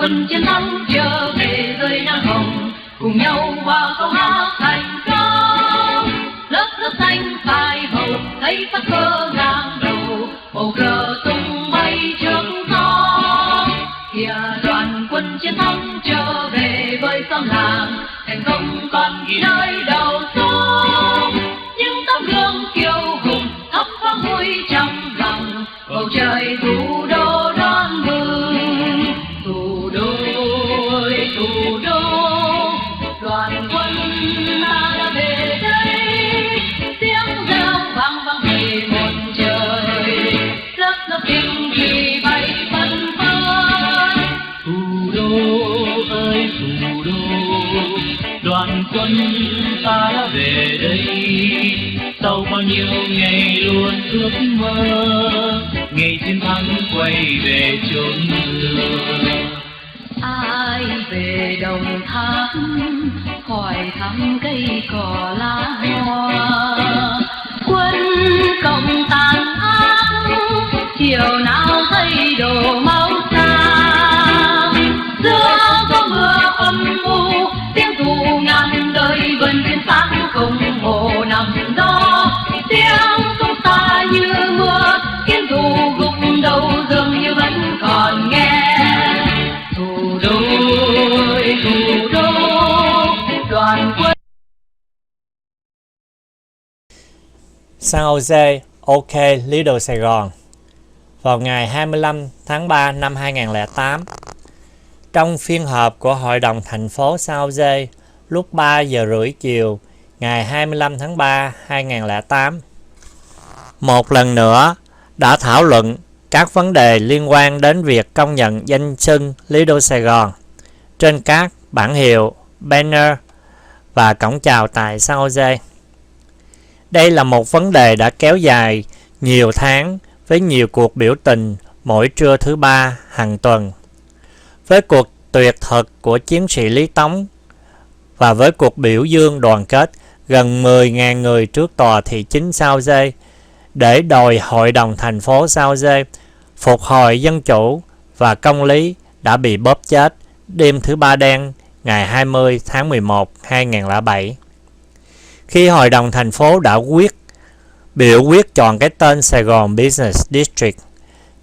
quân chiến thắng trở về rơi nắng hồng, cùng nhau vào câu hát thành công. Lớp lớp xanh phai màu thấy sắc cơ ngang đầu, màu cờ tung bay trước gió. Kìa đoàn quân chiến thắng trở về với xóm làng, thành công còn ghi nơi đầu sông. Những tấm gương kiêu hùng thắp sáng vui trong lòng, bầu trời thủ đô đón mừng. Thủ đô ơi thủ đô, đoàn quân ta đã về đây, tiếng reo vang vang về một trời, lớp lớp tinh kỳ bay phấn phới. Thủ đô ơi thủ đô, đoàn quân ta đã về đây, sau bao nhiêu ngày luôn ước mơ, ngày chiến thắng quay về chốn xưa. Ai về đồng tháp hỏi thăm cây cỏ lá hoa, quân cộng tàn ác chiều nào thấy đổ máu xa. Giữa có mưa âm u tiếng thù ngàn đời, vần trên sáng không hồ nằm đó. Tiếng súng xa như mưa khiến thù gục đầu, dường như vẫn còn nghe. Thủ đô ơi thủ đô, đoàn quân. San Jose, OK, Little Saigon. Vào ngày 25 tháng 3 năm 2008, trong phiên họp của Hội đồng thành phố San Jose lúc 3 giờ rưỡi chiều ngày 25 tháng 3 2008, một lần nữa đã thảo luận các vấn đề liên quan đến việc công nhận danh xưng Little Saigon trên các bảng hiệu, banner và cổng chào tại San Jose. Đây là một vấn đề đã kéo dài nhiều tháng với nhiều cuộc biểu tình mỗi trưa thứ ba hàng tuần, với cuộc tuyệt thực của chiến sĩ Lý Tống và với cuộc biểu dương đoàn kết gần 10.000 người trước tòa thị chính San Jose để đòi Hội đồng thành phố San Jose phục hồi dân chủ và công lý đã bị bóp chết đêm thứ ba đen ngày 20 tháng 11 2007. Khi Hội đồng thành phố đã biểu quyết chọn cái tên Sài Gòn Business District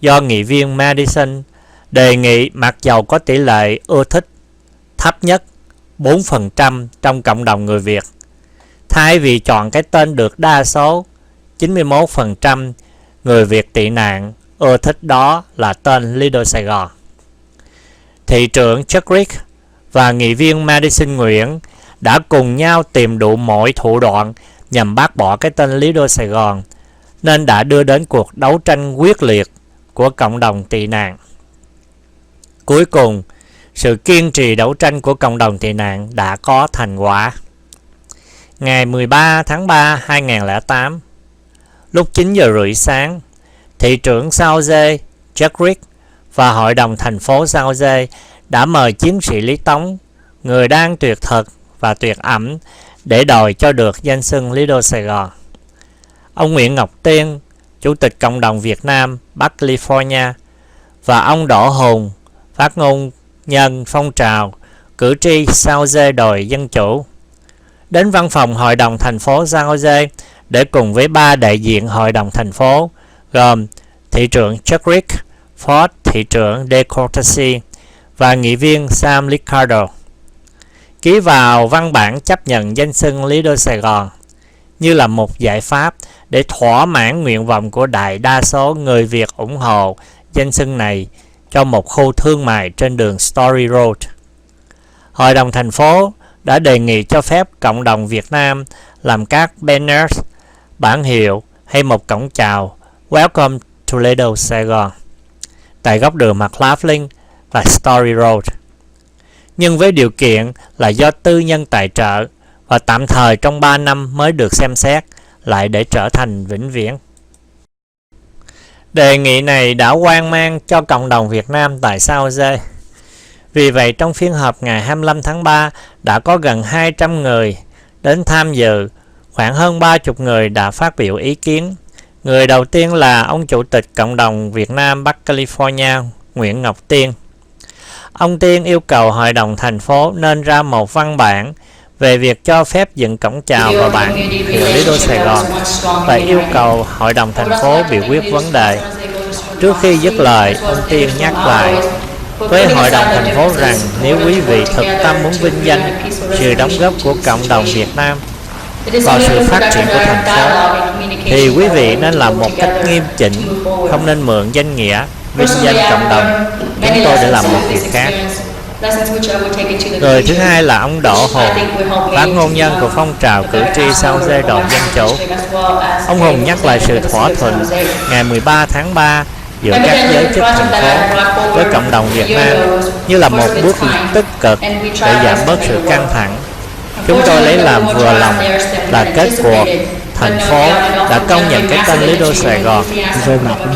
do nghị viên Madison đề nghị, mặc dầu có tỷ lệ ưa thích thấp nhất 4% trong cộng đồng người Việt, thay vì chọn cái tên được đa số 91% người Việt tị nạn ưa thích, đó là tên Little Saigon. Thị trưởng chức và nghị viên Madison Nguyen đã cùng nhau tìm đủ mọi thủ đoạn nhằm bác bỏ cái tên Little Saigon, nên đã đưa đến cuộc đấu tranh quyết liệt của cộng đồng tị nạn. Cuối cùng, sự kiên trì đấu tranh của cộng đồng tị nạn đã có thành quả. Ngày 13 tháng 3 2008, lúc 9 giờ rưỡi sáng, thị trưởng San Jose, Chuck và Hội đồng thành phố San Jose đã mời chiến sĩ Lý Tống, người đang tuyệt thực và tuyệt ẩm, để đòi cho được danh xưng Little Saigon. Ông Nguyễn Ngọc Tiên, Chủ tịch Cộng đồng Việt Nam Bắc California, và ông Đỗ Hùng, phát ngôn nhân phong trào cử tri San Jose đòi dân chủ, đến văn phòng Hội đồng thành phố San Jose để cùng với 3 đại diện Hội đồng thành phố gồm thị trưởng Chuck Ford, thị trưởng DeCourtesy và nghị viên Sam Ricardo ký vào văn bản chấp nhận danh xưng Little Saigon như là một giải pháp để thỏa mãn nguyện vọng của đại đa số người Việt ủng hộ danh xưng này cho một khu thương mại trên đường Story Road. Hội đồng thành phố đã đề nghị cho phép cộng đồng Việt Nam làm các banners, bảng hiệu hay một cổng chào Welcome to Little Saigon tại góc đường McLaughlin và Story Road, nhưng với điều kiện là do tư nhân tài trợ và tạm thời trong 3 năm mới được xem xét lại để trở thành vĩnh viễn. Đề nghị này đã hoang mang cho cộng đồng Việt Nam tại San Jose. Vì vậy, trong phiên họp ngày 25 tháng 3 đã có gần 200 người đến tham dự, khoảng hơn 30 người đã phát biểu ý kiến. Người đầu tiên là ông Chủ tịch Cộng đồng Việt Nam Bắc California Nguyễn Ngọc Tiên. Ông Tiên yêu cầu Hội đồng thành phố nên ra một văn bản về việc cho phép dựng cổng chào và bảng hiệu Little Saigon và yêu cầu Hội đồng thành phố biểu quyết vấn đề. Trước khi dứt lời, ông Tiên nhắc lại với Hội đồng thành phố rằng nếu quý vị thực tâm muốn vinh danh sự đóng góp của cộng đồng Việt Nam vào sự phát triển của thành phố, thì quý vị nên làm một cách nghiêm chỉnh, không nên mượn danh nghĩa vinh danh cộng đồng chúng tôi để làm một việc khác. Người thứ hai là ông Đỗ Hùng, phát ngôn nhân của phong trào cử tri sau giai đoạn dân chủ. Ông Hùng nhắc lại sự thỏa thuận ngày 13 tháng 3 giữa các giới chức thành phố với cộng đồng Việt Nam như là một bước tích cực để giảm bớt sự căng thẳng. Chúng tôi lấy làm vừa lòng là kết cuộc thành phố đã công nhận cái tên Little Saigon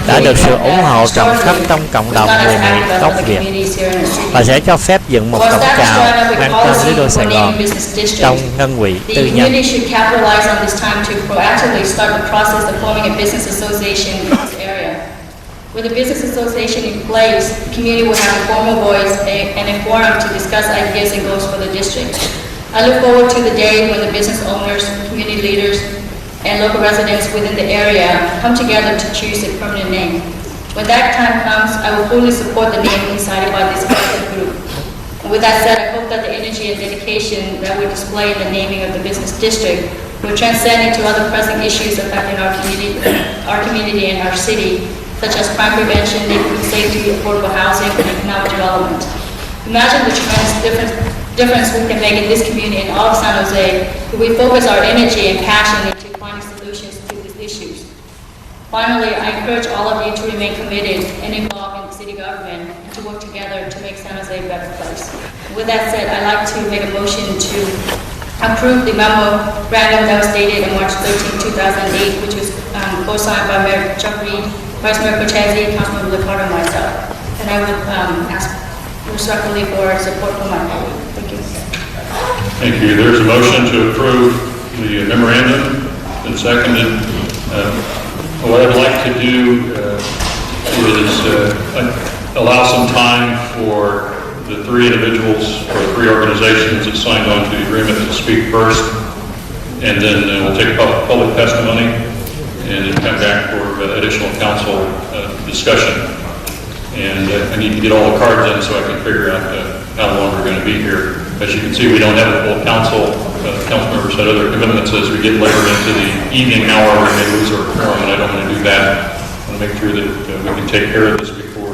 đã được sự ủng hộ rộng khắp trong cộng đồng người Mỹ gốc Việt và sẽ cho phép dựng một cổng chào mang tên Little Saigon trong ngân quỹ tư nhân. With the business association in place, the community will have a formal voice and a forum to discuss ideas and goals for the district. I look forward to the day when the business owners, community leaders, and local residents within the area come together to choose a permanent name. When that time comes, I will fully support the name decided by this collective group. And with that said, I hope that the energy and dedication that we display in the naming of the business district will transcend into other pressing issues affecting our community and our city, such as crime prevention, neighborhood safety, affordable housing, and economic development. Imagine the tremendous difference we can make in this community and all of San Jose if we focus our energy and passion into finding solutions to these issues. Finally, I encourage all of you to remain committed and involved in the city government and to work together to make San Jose a better place. With that said, I'd like to make a motion to approve the memorandum that was dated on March 13, 2008, which was co-signed by Mayor Chuck Reed, Vice Mayor Cortese, Councilman Ricardo, and myself. And I would ask respectfully for support from my colleague. Thank you. Thank you. There's a motion to approve the memorandum and seconded. What I'd like to do is allow some time for the three individuals or the three organizations that signed on to the agreement to speak first, and then we'll take public testimony and then come back for additional council discussion. And I need to get all the cards in so I can figure out how long we're going to be here. As you can see, we don't have a full council. Council members had other commitments as we get later into the evening hour. We may lose our quorum, and I don't want to do that. I want to make sure that we can take care of this before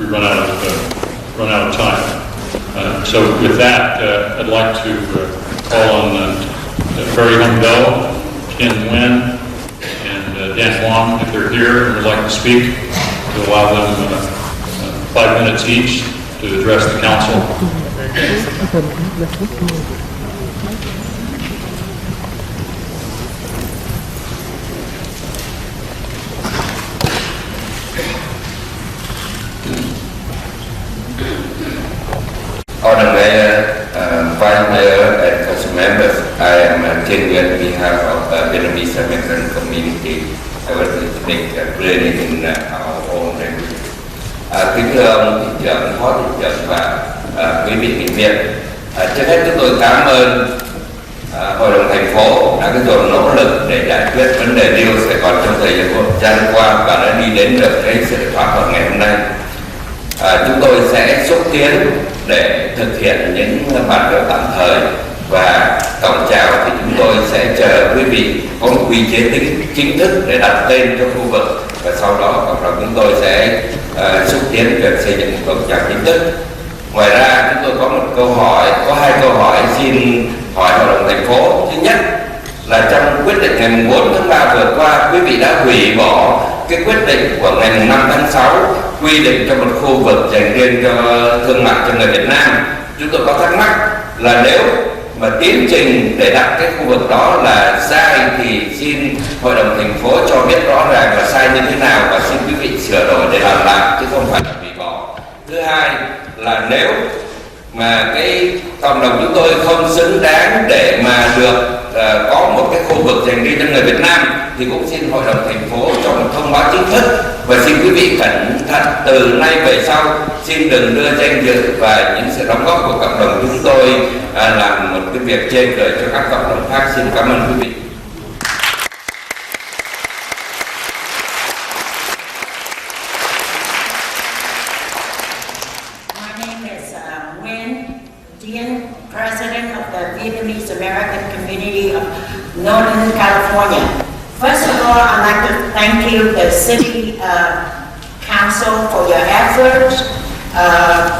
we run out of time. So with that, I'd like to call on Barry Hung-Bell, Ken Nguyen, and Dan Wong, if they're here and would like to speak, to allow them 5 minutes each to address the council. Honored Mayor, Vice Mayor, and Council members, I am Chen Nguyen on behalf of the Vietnamese American community. I would like to make a clearly in our own language. Kính thưa ông thị trưởng, phó thị trưởng và quý vị nghị viện, trước hết chúng tôi cảm ơn Hội đồng thành phố đã dồn nỗ lực để giải quyết vấn đề Little Saigon trong thời gian qua và đã đi đến được cái sự thỏa thuận ngày hôm nay. Chúng tôi sẽ xúc tiến để thực hiện những bản vẽ tạm thời và cổng chào thì chúng tôi sẽ chờ quý vị có một quy chế chính thức để đặt tên cho khu vực và sau đó cộng đồng chúng tôi sẽ xúc tiến việc xây dựng một cổng chào chính thức. Ngoài ra chúng tôi có hai câu hỏi xin hỏi Hội đồng thành phố. Thứ nhất là trong quyết định ngày 4 tháng 3 vừa qua, quý vị đã hủy bỏ cái quyết định của ngày 5 tháng 6 quy định cho một khu vực dành riêng cho thương mại cho người Việt Nam. Chúng tôi có thắc mắc là nếu mà tiến trình để đặt cái khu vực đó là sai thì xin Hội đồng thành phố cho biết rõ ràng là sai như thế nào và xin quý vị sửa đổi để làm lại chứ không phải là hủy bỏ. Thứ hai là nếu mà cái cộng đồng chúng tôi không xứng đáng để mà được có một cái khu vực dành riêng cho người Việt Nam, thì cũng xin hội đồng thành phố cho một thông báo chính thức, và xin quý vị cẩn thận từ nay về sau xin đừng đưa danh dự và những sự đóng góp của cộng đồng chúng tôi làm một cái việc chê cười cho các cộng đồng khác. Xin cảm ơn quý vị. Nguyen, President of the Vietnamese American Community of Northern California. First of all, I'd like to thank you, the City Council, for your efforts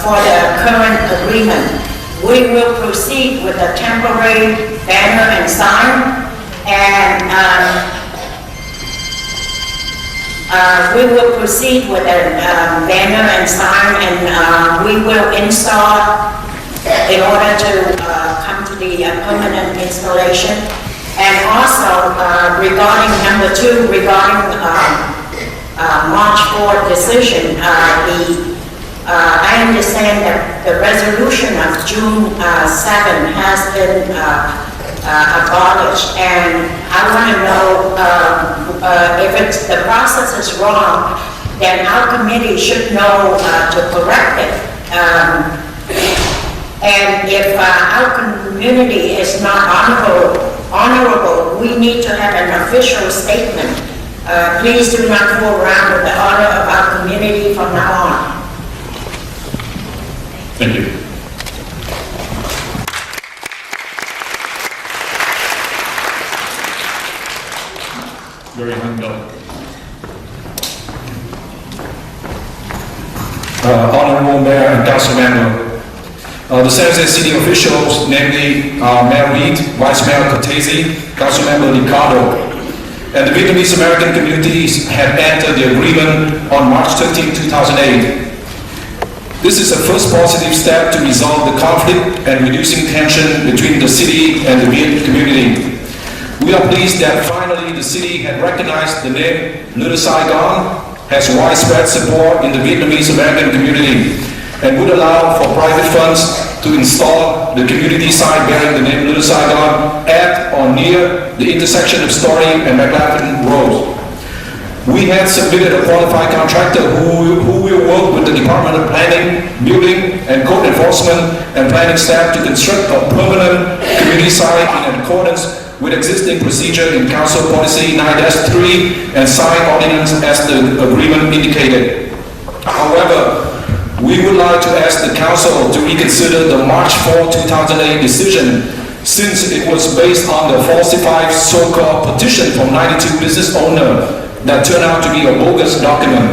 for the current agreement. We will proceed with a temporary banner and sign, and we will proceed with a banner and sign, and we will install in order to come to the permanent installation. And also regarding number 2, regarding March 4th decision, I understand that the resolution of June 7 has been abolished, and I want to know if the process is wrong, then our committee should know to correct it. And if our community is not honorable, we need to have an official statement. Please do not fool around with the honor of our community from now on. Thank you. Very humble. Honorable Mayor and Council Member, the San Jose City officials, namely Mayor Reed, Vice Mayor Cortese, Council Member Ricardo, and the Vietnamese American communities have entered the agreement on March 13, 2008. This is a first positive step to resolve the conflict and reducing tension between the city and the Viet community. We are pleased that finally the city had recognized the name Little Saigon has widespread support in the Vietnamese American community and would allow for private funds to install the community sign bearing the name Little Saigon at or near the intersection of Story and McLaughlin Road. We had submitted a qualified contractor who will work with the Department of Planning, Building and Code Enforcement and planning staff to construct a permanent community sign in accordance with existing procedure in Council Policy 9-3 and sign ordinance as the agreement indicated. However, we would like to ask the Council to reconsider the March 4, 2008 decision, since it was based on the falsified so-called petition from 92 business owners that turned out to be a bogus document.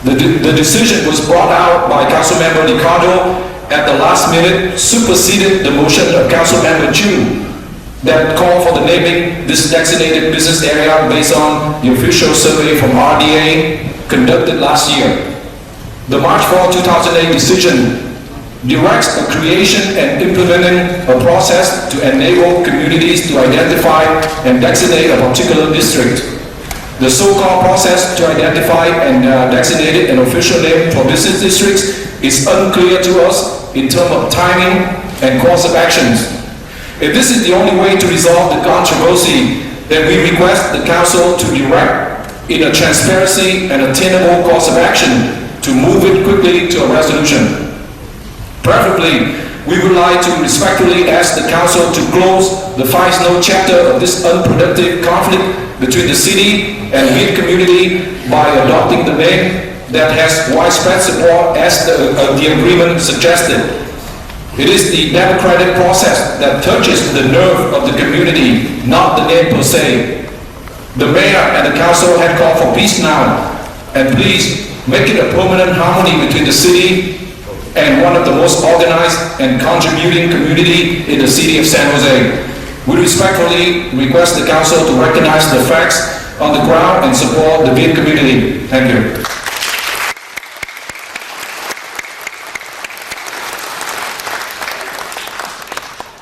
The decision was brought out by Councilmember Ricardo at the last minute, superseded the motion of Councilmember Chu that called for the naming this designated business area based on the official survey from RDA conducted last year. The March 4, 2008 decision directs the creation and implementing a process to enable communities to identify and designate a particular district. The so-called process to identify and designate an official name for business districts is unclear to us in terms of timing and course of actions. If this is the only way to resolve the controversy, then we request the Council to direct in a transparency and attainable course of action to move it quickly to a resolution. Preferably, we would like to respectfully ask the Council to close the 5-note chapter of this unproductive conflict between the city and Viet community by adopting the name that has widespread support as the agreement suggested. It is the democratic process that touches the nerve of the community, not the name per se. The Mayor and the Council had called for peace now, and please make it a permanent harmony between the city and one of the most organized and contributing community in the city of San Jose. We respectfully request the Council to recognize the facts on the ground and support the Viet community. Thank you.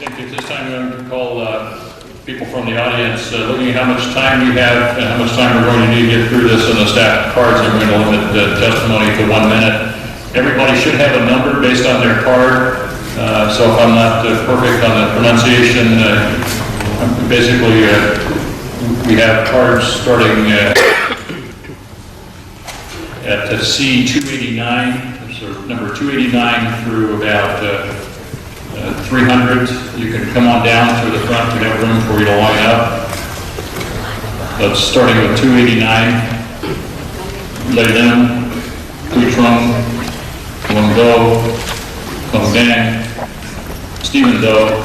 Thank you. At this time, I'm going to call people from the audience, looking at how much time we have and how much time we're going to need to get through this on the staff cards. I'm going to limit the testimony to 1 minute. Everybody should have a number based on their card. So if I'm not perfect on the pronunciation, basically we have cards starting at C289, so number 289 through about 300. You can come on down to the front. We have room for you to line up. But starting with 289, Lê Linh, Quy Trung, Quang Do, Công Dan, Stephen Do,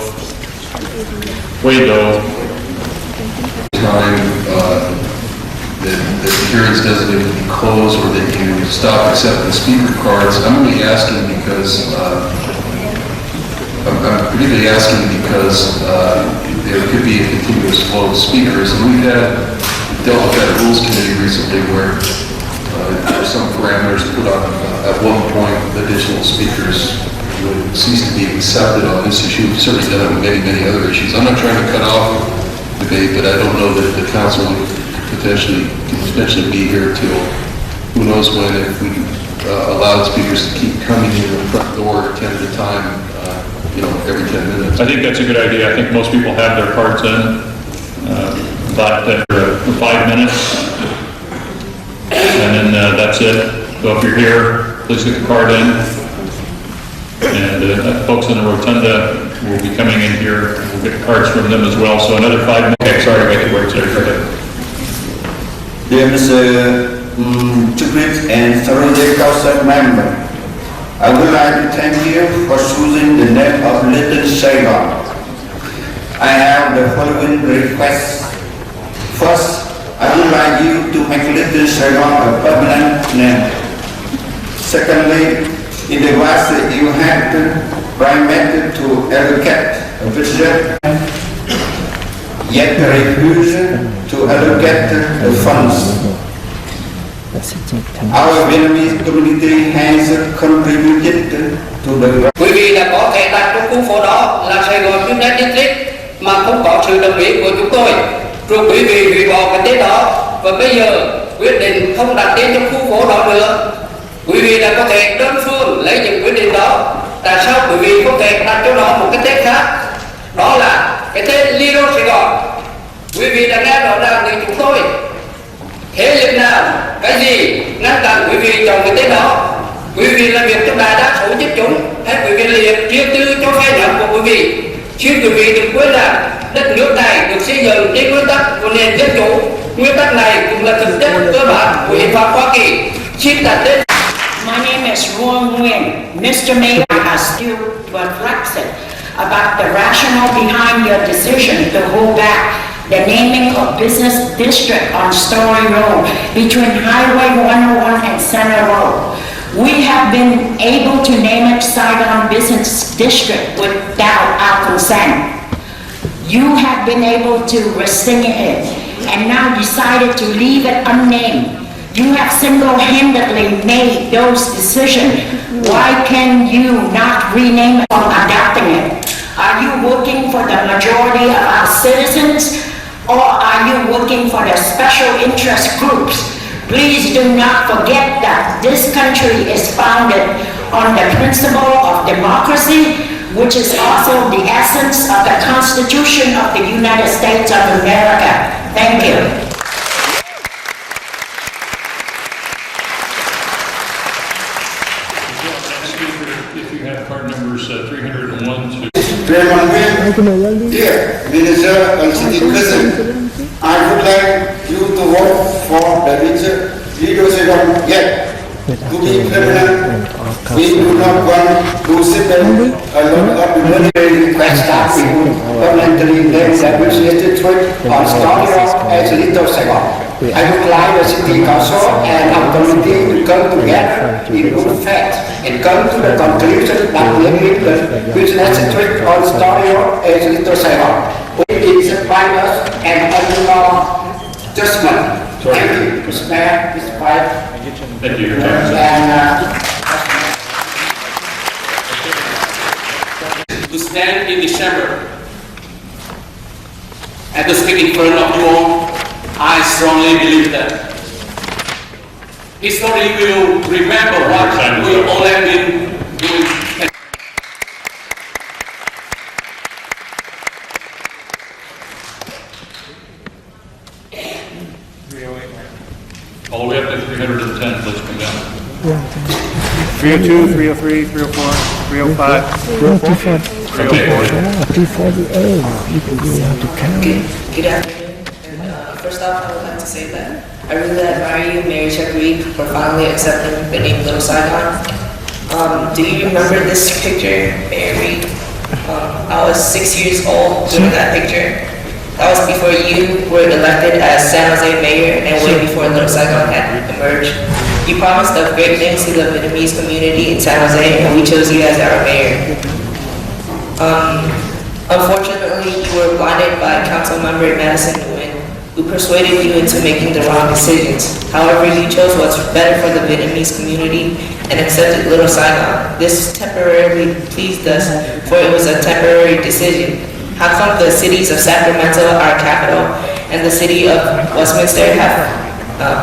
Wei Do. Time that hearings doesn't need to be closed or that you stop accepting speaker cards. I'm only asking because I'm particularly asking because there could be a continuous flow of speakers, and we've dealt with that Rules Committee recently where there were some parameters put on at one point additional speakers would cease to be accepted on this issue. We've certainly done it with many other issues. I'm not trying to cut off the debate, but I don't know that the council would potentially be here till who knows when if we allow the speakers to keep coming in the front door 10 at a time, every 10 minutes. I think that's a good idea. I think most people have their cards in, but for 5 minutes, and then that's it. So if you're here, please get the card in. And folks in the rotunda will be coming in here. We'll get cards from them as well. So another 5 minutes. Okay, sorry, wait, Dear Mr. Chukrit and Saroja Council member, I would like to thank you for choosing the name of Little Saigon. I have the following requests. First, I would like you to make Little Saigon a permanent name. Secondly, in the past you had permitted to allocate a budget, yet refused to allocate the funds. Our Vietnamese community has contributed to the... Quý vị đã có thể đặt trong khu phố đó là Sài Gòn United District mà không có sự đồng ý của chúng tôi. Rồi quý vị hủy bỏ cái tên đó và bây giờ quyết định không đặt tên trong khu phố đó nữa. Quý vị đã có thể đơn phương lấy những quyết định đó. Tại sao quý vị không thể đặt cho nó một cái tên khác? Đó là cái tên Little Saigon. Quý vị đã nghe rõ ràng từ chúng tôi. Thế lực nào, cái gì ngăn cản quý vị chọn cái tên đó? Quý vị làm việc trong đại đa số dân chúng hay quý vị liệt riêng tư cho phe nhóm của quý vị? Xin quý vị đừng quên rằng đất nước này được xây dựng trên nguyên tắc của nền dân chủ. Nguyên tắc này cũng là thực chất cơ bản của hiến pháp Hoa Kỳ. Xin đặt tên. My name is Madison Nguyen. Mr. Mayor has still perplexed about the rationale behind your decision to hold back the naming of business district on Story Road between Highway 101 and Center Road. We have been able to name it Saigon Business District without our consent. You have been able to rescind it and now decided to leave it unnamed. You have single-handedly made those decisions. Why can you not rename it or adopting it? Are you working for the majority of our citizens, or are you working for the special interest groups? Please do not forget that this country is founded on the principle of democracy, which is also the essence of the Constitution of the United States of America. Thank you. If you have card numbers 301 to... Dear Minister and City President, I would like you to vote for the Little Saigon yet to be permanent. We do not want to sit a lot of money request that we would permanently name the administrative district on Story Road as Little Saigon. I would like the City Council and our community to come together in good faith and come to the conclusion that naming the business district on Story Road as Little Saigon. It is by us and under law judgment. Thank you, Mr. Mayor, Mr. Vice. Thank you. To stand in December and to speak in front of you all, I strongly believe that history will remember what we all have been doing. All the way up to 310, please come down. 302, 303, 304, 305. Okay. Good afternoon. First off, I would like to say that I really admire you, Mary Reed, for finally accepting the name Little Saigon. Do you remember this picture, Mary Reed? I was 6 years old during that picture. That was before you were elected as San Jose mayor and way before Little Saigon had emerged. You promised of great things to the Vietnamese community in San Jose, and we chose you as our mayor. Unfortunately, you were blinded by Councilmember Madison Nguyen, who persuaded you into making the wrong decisions. However, you chose what's better for the Vietnamese community and accepted Little Saigon. This temporarily pleased us, for it was a temporary decision. How come the cities of Sacramento, our capital, and the city of Westminster have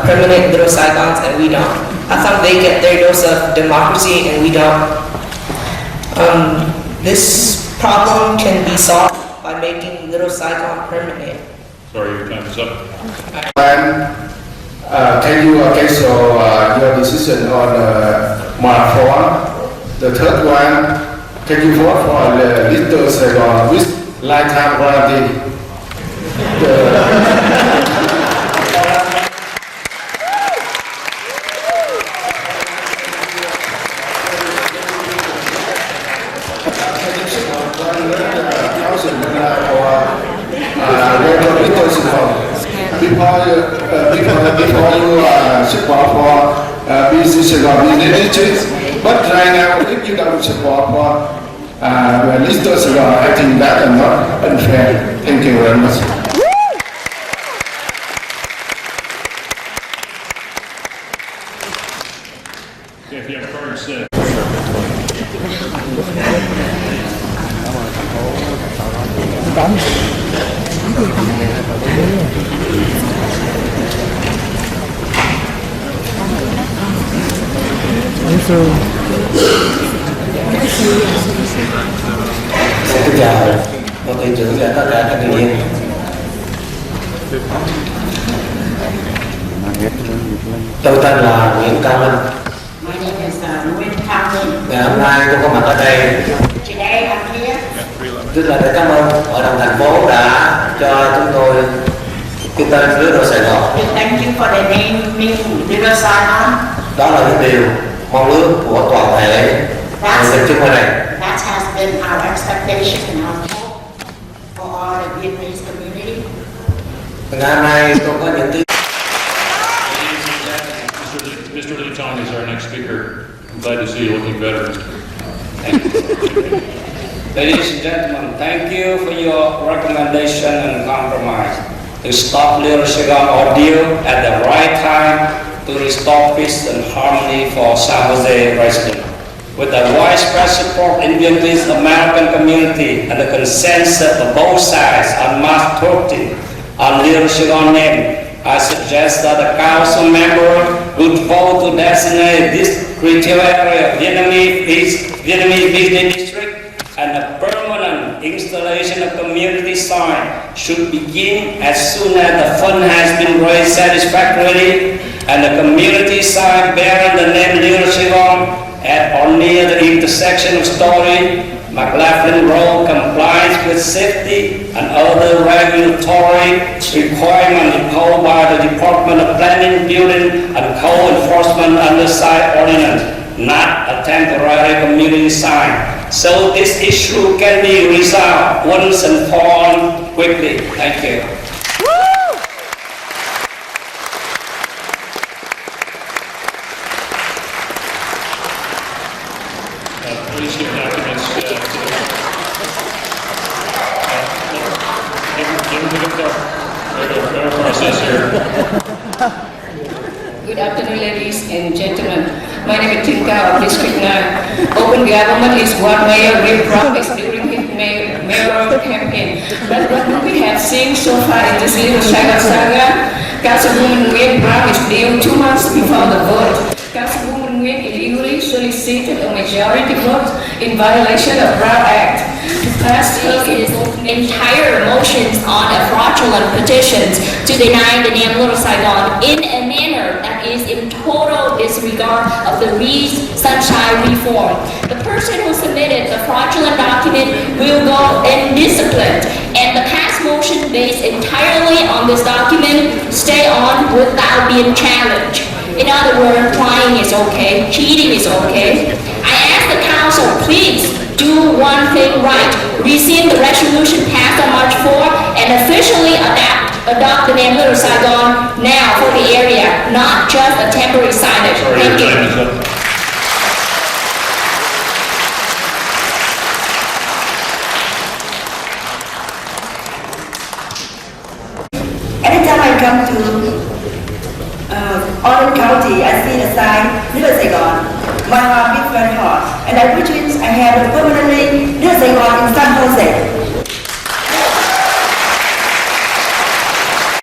permanent Little Saigons and we don't? How come they get their dose of democracy and we don't? This problem can be solved by making Little Saigon permanent. Sorry, your time is up. Can you cancel your decision on my form? The third one, can you vote for the Little Saigon with lifetime warranty? Before you support for business district, but right now if you don't support for Little Saigon, I think that is not unfair. Thank you very much. Okay, if you have cards, Xin chào một thị trưởng và tất cả các thành viên. Tôi tên là Nguyễn Cao Minh. My name is Nguyen Cao Minh. Ngày hôm nay tôi có mặt ở đây Today I'm here tức là để cảm ơn hội đồng thành phố đã cho chúng tôi cái tên Little Saigon. thank you for the name Little Saigon. Đó là những điều mong ước của toàn thể người dân chúng tôi này. That has been our expectation and our hope for all the Vietnamese community. Ngày hôm nay tôi có những cái Mr. Lee Tong is our next speaker. I'm glad to see you looking better. Ladies and gentlemen, thank you for your recommendation and compromise to stop Little Saigon ordeal at the right time to restore peace and harmony for San Jose residents. With the widespread support in Vietnamese American community and the consensus of both sides on March 13 on Little Saigon name, I suggest that the council member would vote to designate this retail area Vietnamese business district, and a permanent installation of community sign should begin as soon as the fund has been raised satisfactorily, and the community sign bearing the name Little Saigon at or near the intersection of Story, McLaughlin Road complies with safety and other regulatory requirements imposed by the Department of Planning, Building and Code Enforcement under site ordinance, not a temporary community sign. So this issue can be resolved once and for all quickly. Thank you. Please give documents to the process here. Good afternoon, ladies and gentlemen. My name is Tinka of District 9. Open government is what Mayor Will promised during his mayoral campaign. But what we have seen so far in this Little Saigon saga, Councilwoman Nguyen promised deal 2 months before the vote. Councilwoman Nguyen illegally solicited a majority vote in violation of Brown Act. to pass his entire motions on a fraudulent petitions to deny the name Little Saigon in a manner that is in total disregard of the Sunshine Reform. The person who submitted the fraudulent document will go indisciplined, and the past motion based entirely on this document stay on without being challenged. In other words, lying is okay, cheating is okay. I ask the council, please do one thing right. Rescind the resolution passed on March 4 and officially adopt the name Little Saigon now for the area, not just a temporary signage. Sorry, Thank your time you. is up. Anytime I come to Orange County, I see the sign Little Saigon. My heart beats very hard, and I wish I had a permanently Little Saigon in San Jose.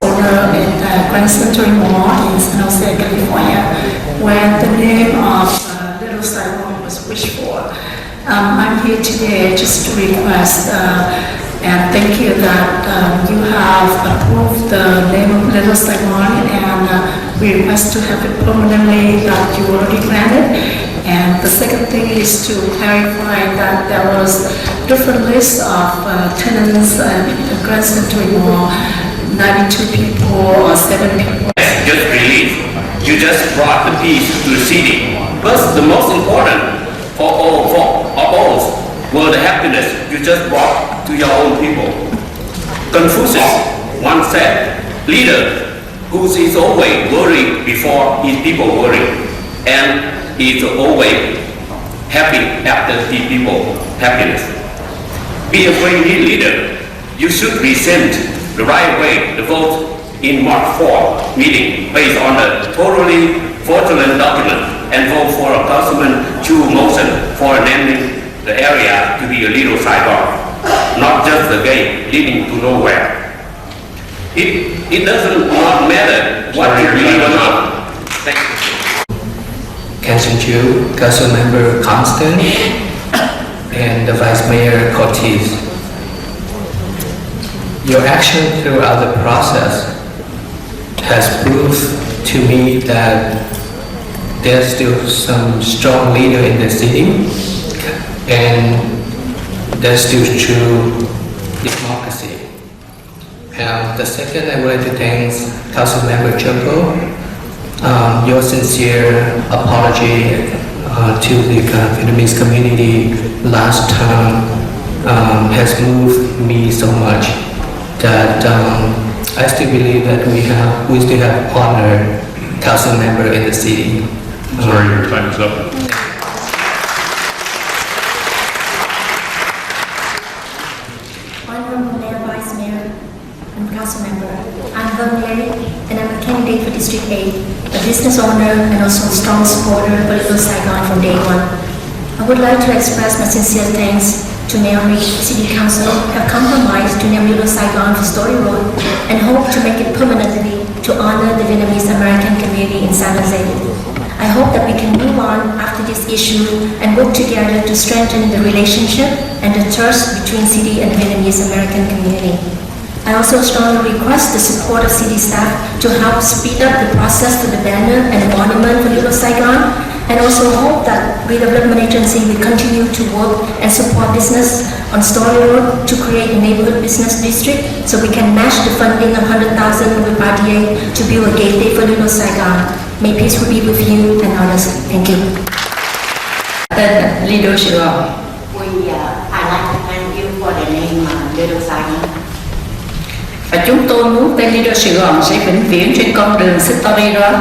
Owner at Grand Century Mall in San Jose, California, where the name of Little Saigon was wished for. I'm here today just to request and thank you that you have approved the name of Little Saigon, and we request to have it permanently that you already granted. And the second thing is to clarify that there was different lists of tenants at the Grand Century Mall, 92 people or 7 people. Just released. You just brought the peace to the city. But the most important for all were the happiness you just brought to your own people. Confucius once said, leader who is always worried before his people worry, and is always happy after his people happiness. Be a great leader. You should resent the right way the vote in March 4 meeting based on a totally fraudulent document and vote for a Councilman Chu motion for naming the area to be a Little Saigon, not just a gate leading to nowhere. It doesn't not matter what you believe or not. Thank you. Council Chu, Council Member Constant, and the Vice Mayor Cortez. Your action throughout the process has proved to me that there's still some strong leader in the city, and there's still true democracy. And the second, I would like to thank Council Member Jumbo. Your sincere apology to the Vietnamese community last time has moved me so much that I still believe that we still have honored council member in the city. Sorry, your time is up. Honorable Mayor, Vice Mayor, and Council Member, I'm Vân Lê, and I'm a candidate for District 8, a business owner and also a strong supporter for Little Saigon from day one. I would like to express my sincere thanks to Mayor Reed, City Council have compromised to name Little Saigon for Story Road and hope to make it permanently to honor the Vietnamese American community in San Jose. I hope that we can move on after this issue and work together to strengthen the relationship and the trust between city and Vietnamese American community. I also strongly request the support of city staff to help speed up the process for the banner and the monument for Little Saigon, and also hope that redevelopment agency will continue to work and support business on Story Road to create a neighborhood business district so we can match the funding of 100,000 with RDA to build a gateway for Little Saigon. May peace be with you and others. Thank you. Little Saigon. I'd like to thank you for the name Little Saigon. Và chúng tôi muốn tên Little Saigon sẽ vĩnh viễn trên con đường Story Road.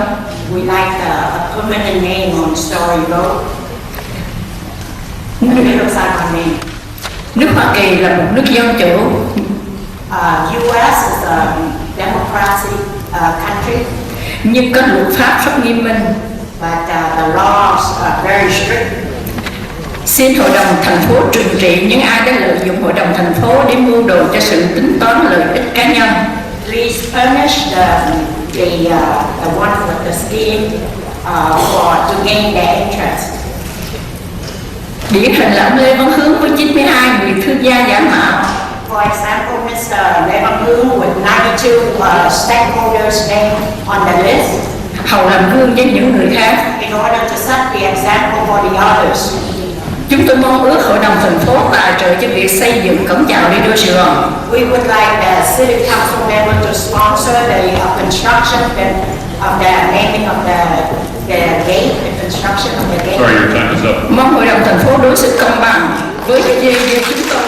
We like a permanent name on Story Road. Little Saigon name. Nước Hoa Kỳ là một nước dân chủ. US is a democratic country. Nhưng có luật pháp rất nghiêm minh. But the laws are very strict. Xin Hội đồng thành phố trừng trị những ai đã lợi dụng Hội đồng thành phố để mưu đồ cho sự tính toán lợi ích cá nhân. Please punish the one with the scheme to gain their interest. Điển hình là ông Lê Văn Hướng với 92 người thương gia giả mạo. For example, Mr. Lê Văn Hướng with 92 stakeholders named on the list. Hầu làm gương với những người khác. In order to set the example for the others. Chúng tôi mong ước Hội đồng thành phố tài trợ cho việc xây dựng cổng chào Little Saigon. We would like the City Council member to sponsor the construction of the naming of the gate, the construction of the gate. Sorry, your time is up. Mong Hội đồng thành phố đối xử công bằng với chúng tôi.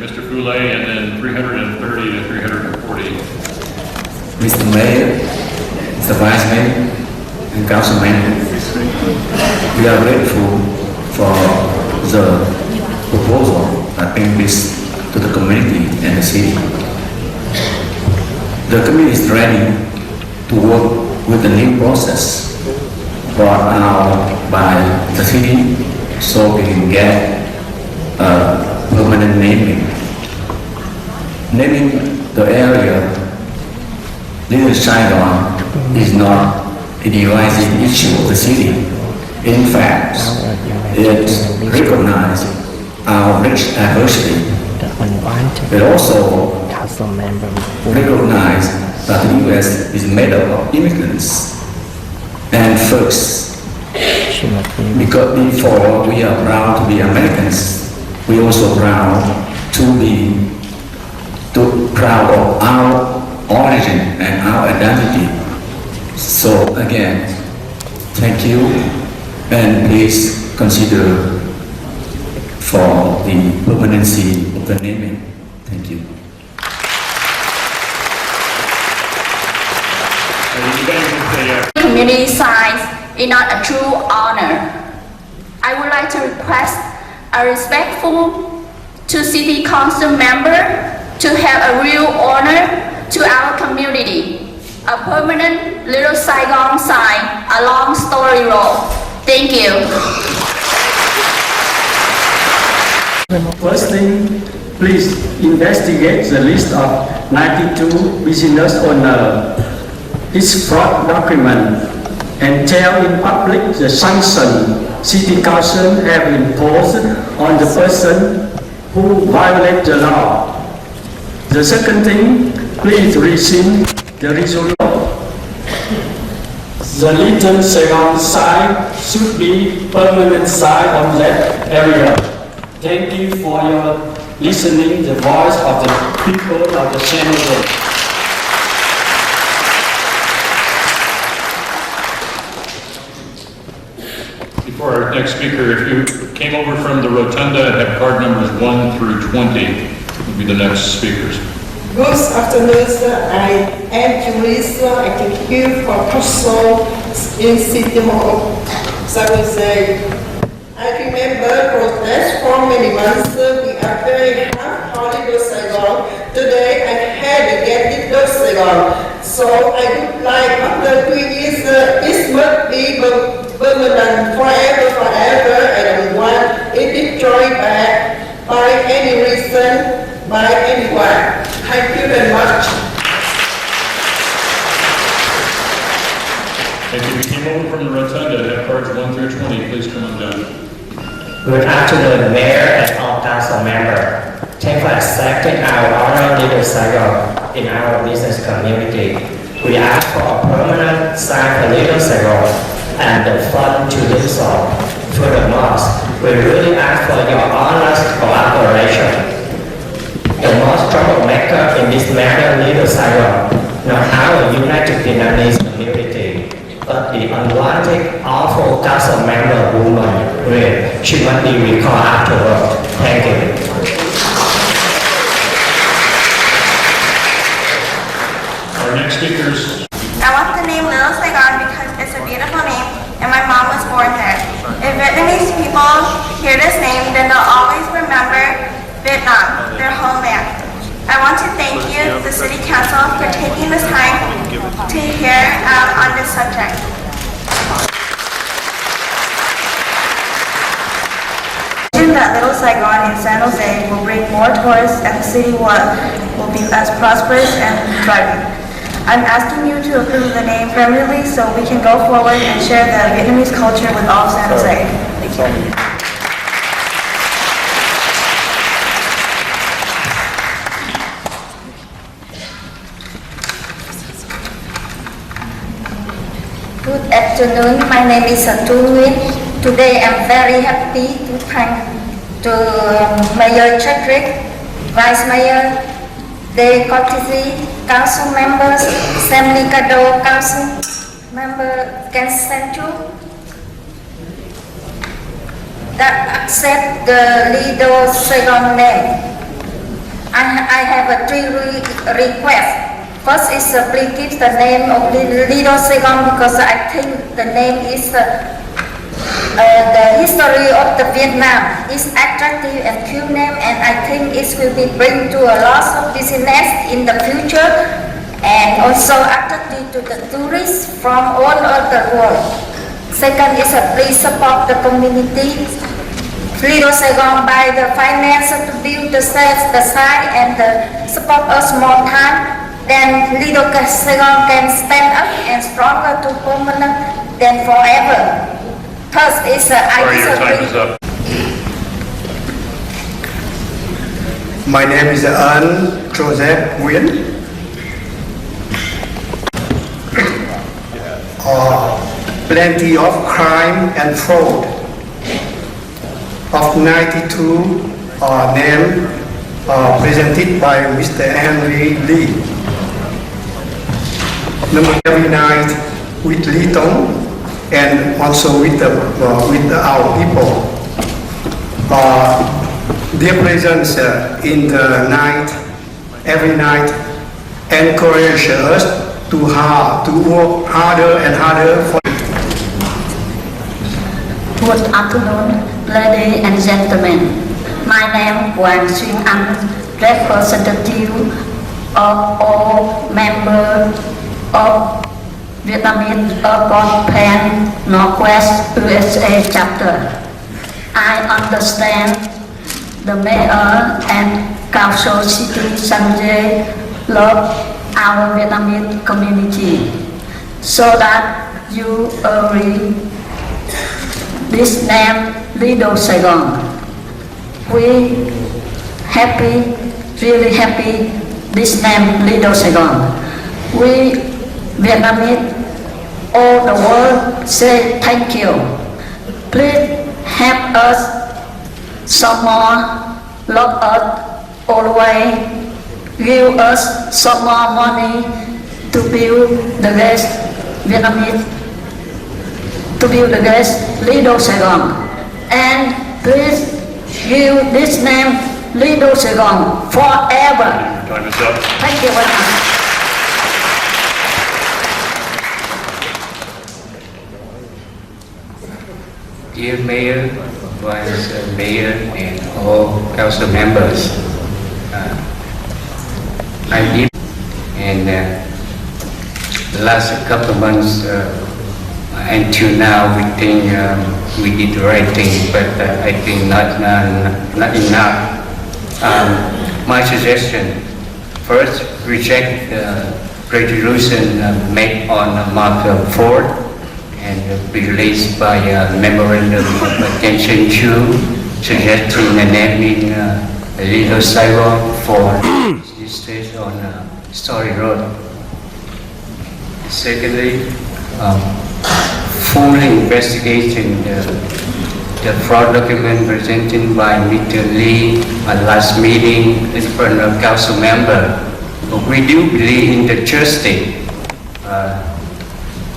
Mr. Foulé, and then 330 to 340. Mr. Mayor, Mr. Vice Mayor, and Councilman, we are grateful for the proposal that brings this to the community and the city. The community is ready to work with the new process brought out by the city so we can get a permanent naming. Naming the area Little Saigon is not a divisive issue of the city. In fact, it recognizes our rich diversity. It also recognizes that the U.S. is made up of immigrants and folks. Because before we are proud to be Americans, we also proud of our origin and our identity. So again, thank you, and please consider for the permanency of the naming. Thank you. Community signs is not a true honor. I would like to request a respectful to City Council member to have a real honor to our community. A permanent Little Saigon sign along Story Road. Thank you. First thing, please investigate the list of 92 business owners. This fraud document and tell in public the sanction City Council have imposed on the person who violate the law. The second thing, please rescind the resolution. The Little Saigon sign should be permanent sign on that area. Thank you for your listening the voice of the people of the channel. Before our next speaker, if you came over from the rotunda and have card numbers 1 through 20, will be the next speakers. Good afternoon, sir. I am Teresa. I thank you for council in City Hall. So I will say, I remember protest for many months. We are very happy Little Saigon. Today I had to get Little Saigon. So I would like after 2 years, it must be permanent forever. I don't want it destroyed by any reason, by anyone. Thank you very much. If you came over from the rotunda, have cards 1 through 20, please come on down. Good afternoon, Mayor and all council members. Thank you for accepting our honor Little Saigon in our business community. We ask for a permanent sign for Little Saigon and the fund to do so. Furthermore, we really ask for your honest collaboration. The most troublemaker in this matter, Little Saigon, not our United Vietnamese community, but the unwanted, awful council member woman, Việt. She must be recalled afterward. Thank you. Our next speakers. I want the name Little Saigon because it's a beautiful name and my mom was born there. If Vietnamese people hear this name, then they'll always remember Vietnam, their homeland. I want to thank you, the City Council, for taking this time to hear on this subject. That Little Saigon in San Jose will bring more tourists and the city will be as prosperous and thriving. I'm asking you to approve the name permanently so we can go forward and share the Vietnamese culture with all of San Jose. Thank you. Good afternoon. My name is Madison Nguyen. Today I'm very happy to thank to Mayor Chadwick, Vice Mayor De Cortese, Council members, Sam Nicado, Council member Ken Central, that accept the Little Saigon name. I have a three requests. First is please keep the name of Little Saigon because I think the name is the history of the Vietnam is attractive and cute name, and I think it will be bring to a lot of business in the future and also attractive to the tourists from all over the world. Second is please support the community Little Saigon by the finance to build the site and support us more time. Then Little Saigon can stand up and stronger to permanent than forever. Third is I disagree. My name is Joseph Nguyen. Plenty of crime and fraud. Of 92 names presented by Mr. Henry Lee. Number every night with Lee Tong and also with our people. Their presence in the night, every night, encourage us to work harder and harder for. Good afternoon, ladies and gentlemen. My name is Quan, representative of all members of Vietnamese Urban Plan Northwest USA chapter. I understand the mayor and council city San Jose love our Vietnamese community, so that you agree this name Little Saigon. We happy, really happy this name Little Saigon. We Vietnamese, all the world say thank you. Please help us some more, love us all the way, give us some more money to build the rest Vietnamese, to build the rest Little Saigon. And please give this name Little Saigon forever. Time is up. Thank you very much. Dear Mayor, Vice Mayor, and all council members, I did, and last couple of months until now, we think we did the right thing, but I think not enough. My suggestion: first, reject the resolution made on March 4th. And be released by a memorandum of intention to suggesting the naming Little Saigon for this stage on Story Road. Secondly, full investigation the fraud document presented by Mr. Lee at last meeting in front of council member. We do believe in the justice.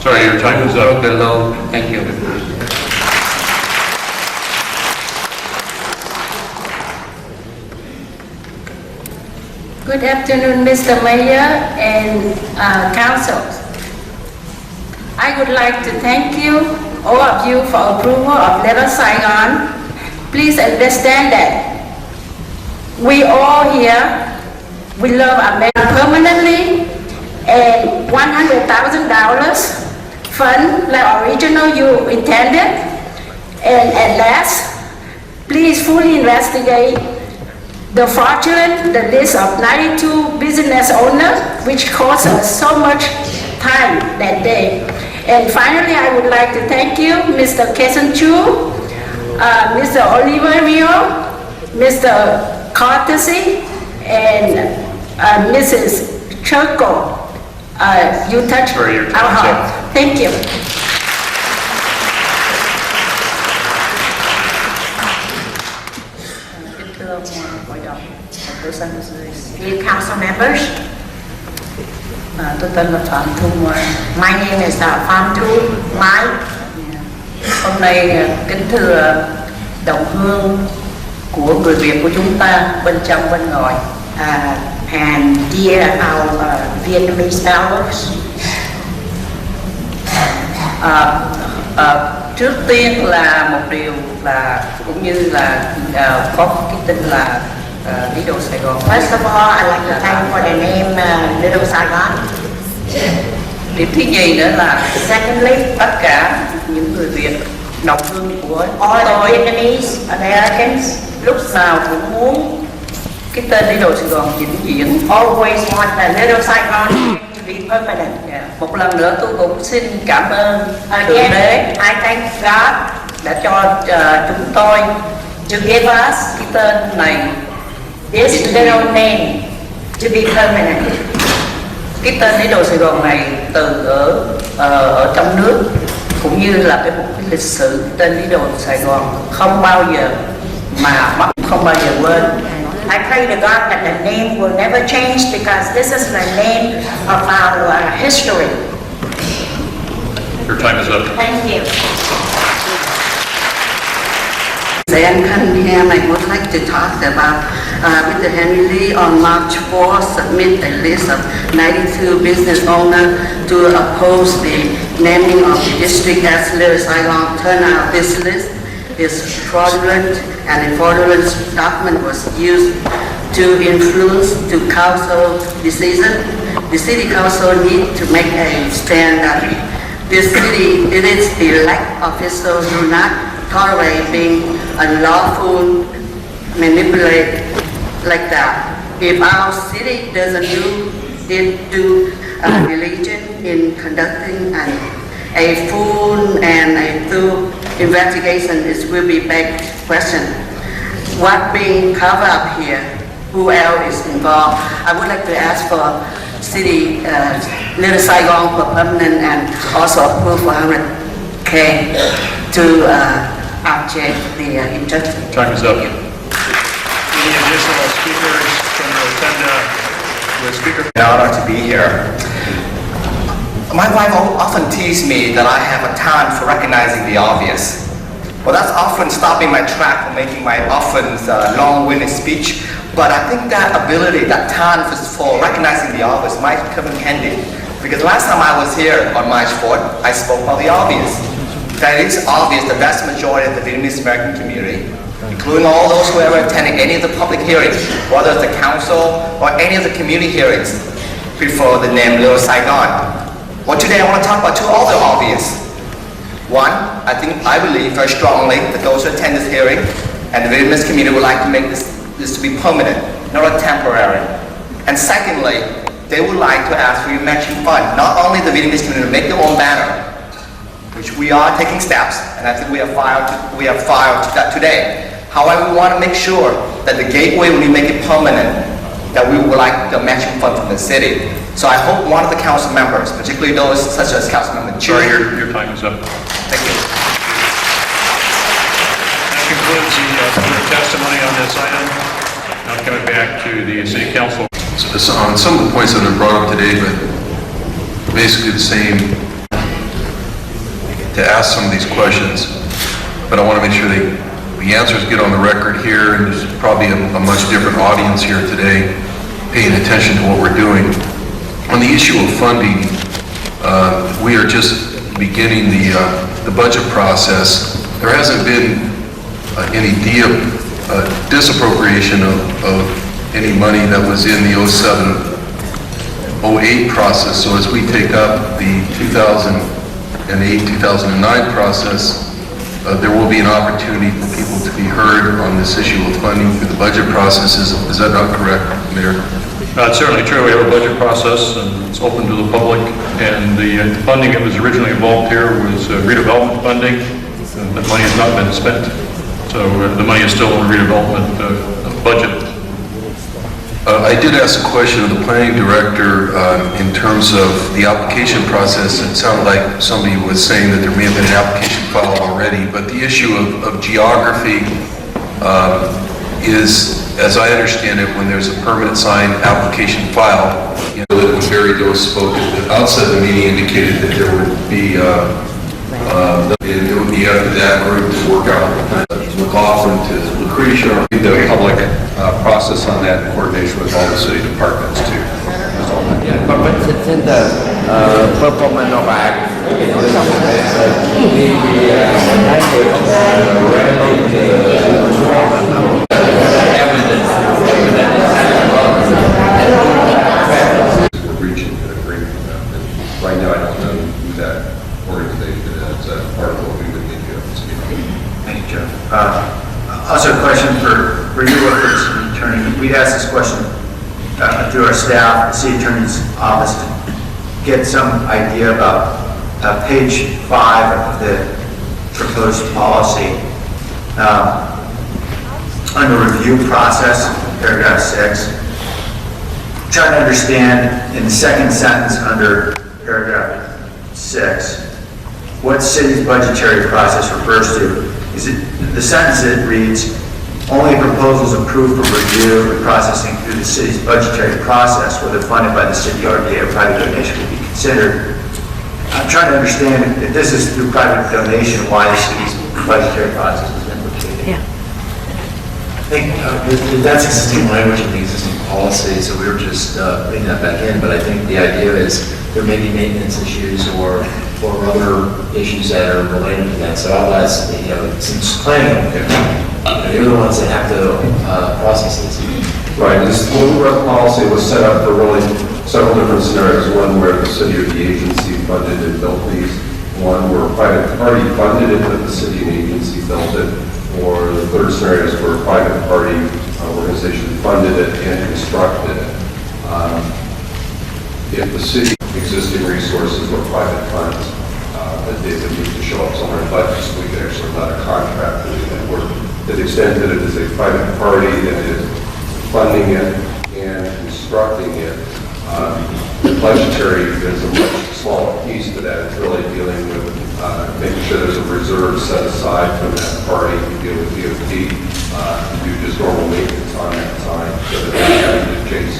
Sorry, your time is up. The law. Thank you. Good afternoon, Mr. Mayor and Council. I would like to thank you, all of you, for approval of Little Saigon. Please understand that we all here, we love America permanently, and $100,000 fund like original you intended. And at last, please fully investigate the fraudulent, the list of 92 business owners, which cost us so much time that day. And finally, I would like to thank you, Mr. Keson Chu, Mr. Oliver Rio, Mr. Courtesy, and Mrs. Churko. You touched our heart. Thank you. Dear council members, tôi tên là Phạm Thu Mai. My name is Phạm Thu Mai. Hôm nay kính thưa đồng hương của người Việt của chúng ta bên trong bên ngoài. And dear our Vietnamese fellows. Trước tiên là một điều là cũng như là có cái tin là Little Saigon. First of all, I'd like to thank for the name Little Saigon. Điểm thứ nhì nữa là secondly, tất cả những người Việt đồng hương của all the Vietnamese Americans lúc nào cũng muốn cái tên Little Saigon vĩnh viễn. Always want the Little Saigon to be permanent. Một lần nữa tôi cũng xin cảm ơn Thượng Đế. I thank God đã cho chúng tôi to give us cái tên này, this little name to be permanent. Cái tên Little Saigon này từ ở trong nước cũng như là một cái lịch sử tên Little Saigon không bao giờ mà mất, không bao giờ quên. I pray to God that the name will never change because this is the name of our history. Your time is up. Thank you. Then here I would like to talk about Mr. Henry Lee on March 4th submit a list of 92 business owners to oppose the naming of the district as Little Saigon. Turn out this list is fraudulent and a fraudulent document was used to influence the council decision. The city council need to make a stand that this city, its elect officials do not tolerate being unlawful manipulate like that. If our city doesn't do diligence in conducting a full and a thorough investigation, it will be big question. What being covered up here? Who else is involved? I would like to ask for city Little Saigon for permanent and also approve for 100K to object the injustice. Time is up. Any additional speakers from the agenda? The speaker. An honor to be here. My wife often teases me that I have a talent for recognizing the obvious. Well, that's often stopping my track from making my often long-winded speech. But I think that ability, that talent for recognizing the obvious might come in handy. Because last time I was here on March 4th, I spoke about the obvious. That it is obvious the vast majority of the Vietnamese American community, including all those who ever attended any of the public hearings, whether it's the council or any of the community hearings, prefer the name Little Saigon. Well, today I want to talk about two other obvious. One, I believe very strongly that those who attend this hearing and the Vietnamese community would like to make this to be permanent, not a temporary. And secondly, they would like to ask for your matching fund. Not only the Vietnamese community to make their own banner, which we are taking steps, and I think we have filed that today. However, we want to make sure that the gateway, when we make it permanent, that we would like the matching fund from the city. So I hope one of the council members, particularly those such as Councilmember Chu. Sorry, your time is up. Thank you. That concludes the public testimony on this item. Now coming back to the City Council. So on some of the points that have been brought up today, but basically the same, to ask some of these questions, but I want to make sure the answers get on the record here, and there's probably a much different audience here today paying attention to what we're doing. On the issue of funding, we are just beginning the budget process. There hasn't been any disappropriation of any money that was in the 07-08 process. So as we take up the 2008-2009 process, there will be an opportunity for people to be heard on this issue of funding through the budget process. Is that not correct, Mayor? It's certainly true. We have a budget process, and it's open to the public. And the funding that was originally involved here was redevelopment funding. That money has not been spent, so the money is still in the redevelopment budget. I did ask a question of the planning director in terms of the application process. It sounded like somebody was saying that there may have been an application filed already, but the issue of geography is, as I understand it, when there's a permanent sign application filed, you know, that when Barry Doe spoke at the outset of the meeting indicated that there would be it would be up to that group to work out McLaughlin to Lucretia, or the public process on that in coordination with all the city departments too. But in the performance of act, we're reaching an agreement with them. And right now, I don't know who that organization is. That's part of what we would need to do. Thank you, Joe. Also a question for you, for the city attorney. We'd asked this question to our staff, the city attorney's office, to get some idea about page 5 of the proposed policy. Under review process, paragraph 6, trying to understand in the second sentence under paragraph 6, what city's budgetary process refers to. Is it the sentence that reads, only proposals approved for review and processing through the city's budgetary process, whether funded by the city RDA or private donation, will be considered. I'm trying to understand if this is through private donation, why the city's budgetary process is implicated. Yeah. I think that's existing language in the existing policy, so we were just putting that back in, but I think the idea is there may be maintenance issues or other issues that are related to that. So otherwise, since planning, you're the ones that have to process this. Right. This policy was set up for really several different scenarios. One where the city or the agency funded and built these. One where a private party funded it, but the city and agency built it. Or the third scenario is where a private party organization funded it and constructed it. If the city existing resources or private funds that they would need to show up somewhere in budget, so we could actually let a contractor do that work. To the extent that it is a private party that is funding it and constructing it, the budgetary is a much smaller piece to that. It's really dealing with making sure there's a reserve set aside from that party to deal with DOT, to do just normal maintenance on that sign, so that they're having to chase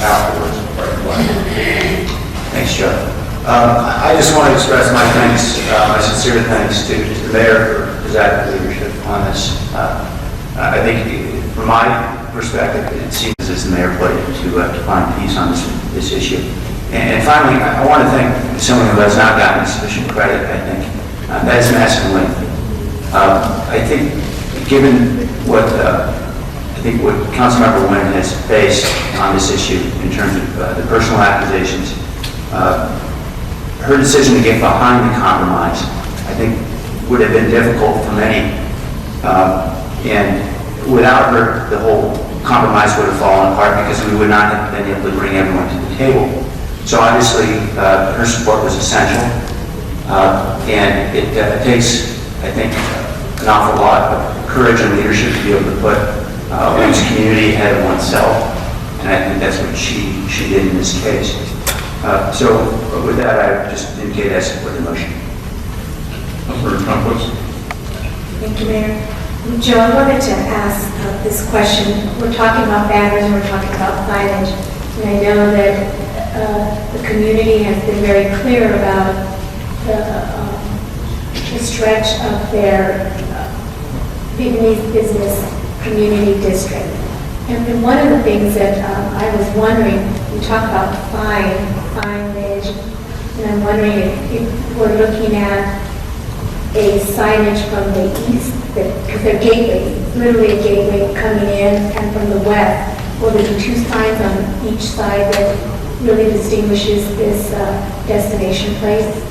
afterwards. Thanks, Joe. I just want to express my thanks, my sincere thanks to the mayor for his active leadership on this. I think, from my perspective, it seems as the mayor played to find peace on this issue. And finally, I want to thank someone who has not gotten sufficient credit, I think. That's Madison Nguyen. I think, given what Councilmember Nguyen has faced on this issue in terms of the personal accusations, her decision to get behind the compromise, I think, would have been difficult for many. And without her, the whole compromise would have fallen apart because we would not have been able to bring everyone to the table. So obviously, her support was essential. And it takes, I think, an awful lot of courage and leadership to be able to put one's community ahead of oneself. And I think that's what she did in this case. So with that, I just indicate I support the motion. Thank you, Mayor. Joe, I wanted to ask this question. We're talking about banners and we're talking about signage. And I know that the community has been very clear about the stretch of their Vietnamese business community district. And one of the things that I was wondering, we talk about signage, and I'm wondering if we're looking at a signage from the east, because they're gateways, literally a gateway coming in, and from the west, will there be two signs on each side that really distinguishes this destination place?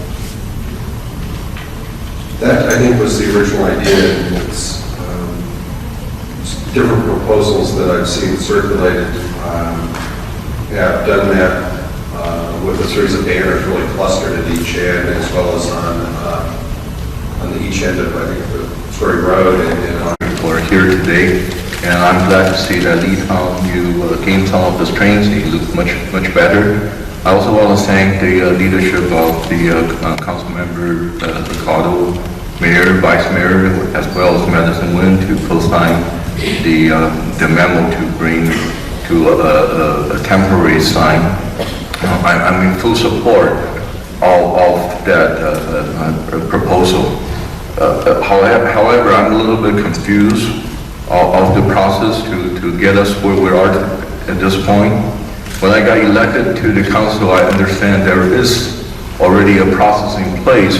That, I think, was the original idea, and it's different proposals that I've seen circulated have done that with a series of banners really clustered at each end, as well as on the each end of, I think, the Story Road and on. People are here today, and I'm glad to see that you gained some of the strength. You look much better. I also want to thank the leadership of the council member, Ricardo, mayor, vice mayor, as well as Madison Nguyen to co-sign the memo to bring to a temporary sign. I'm in full support of that proposal. However, I'm a little bit confused of the process to get us where we are at this point. When I got elected to the council, I understand there is already a process in place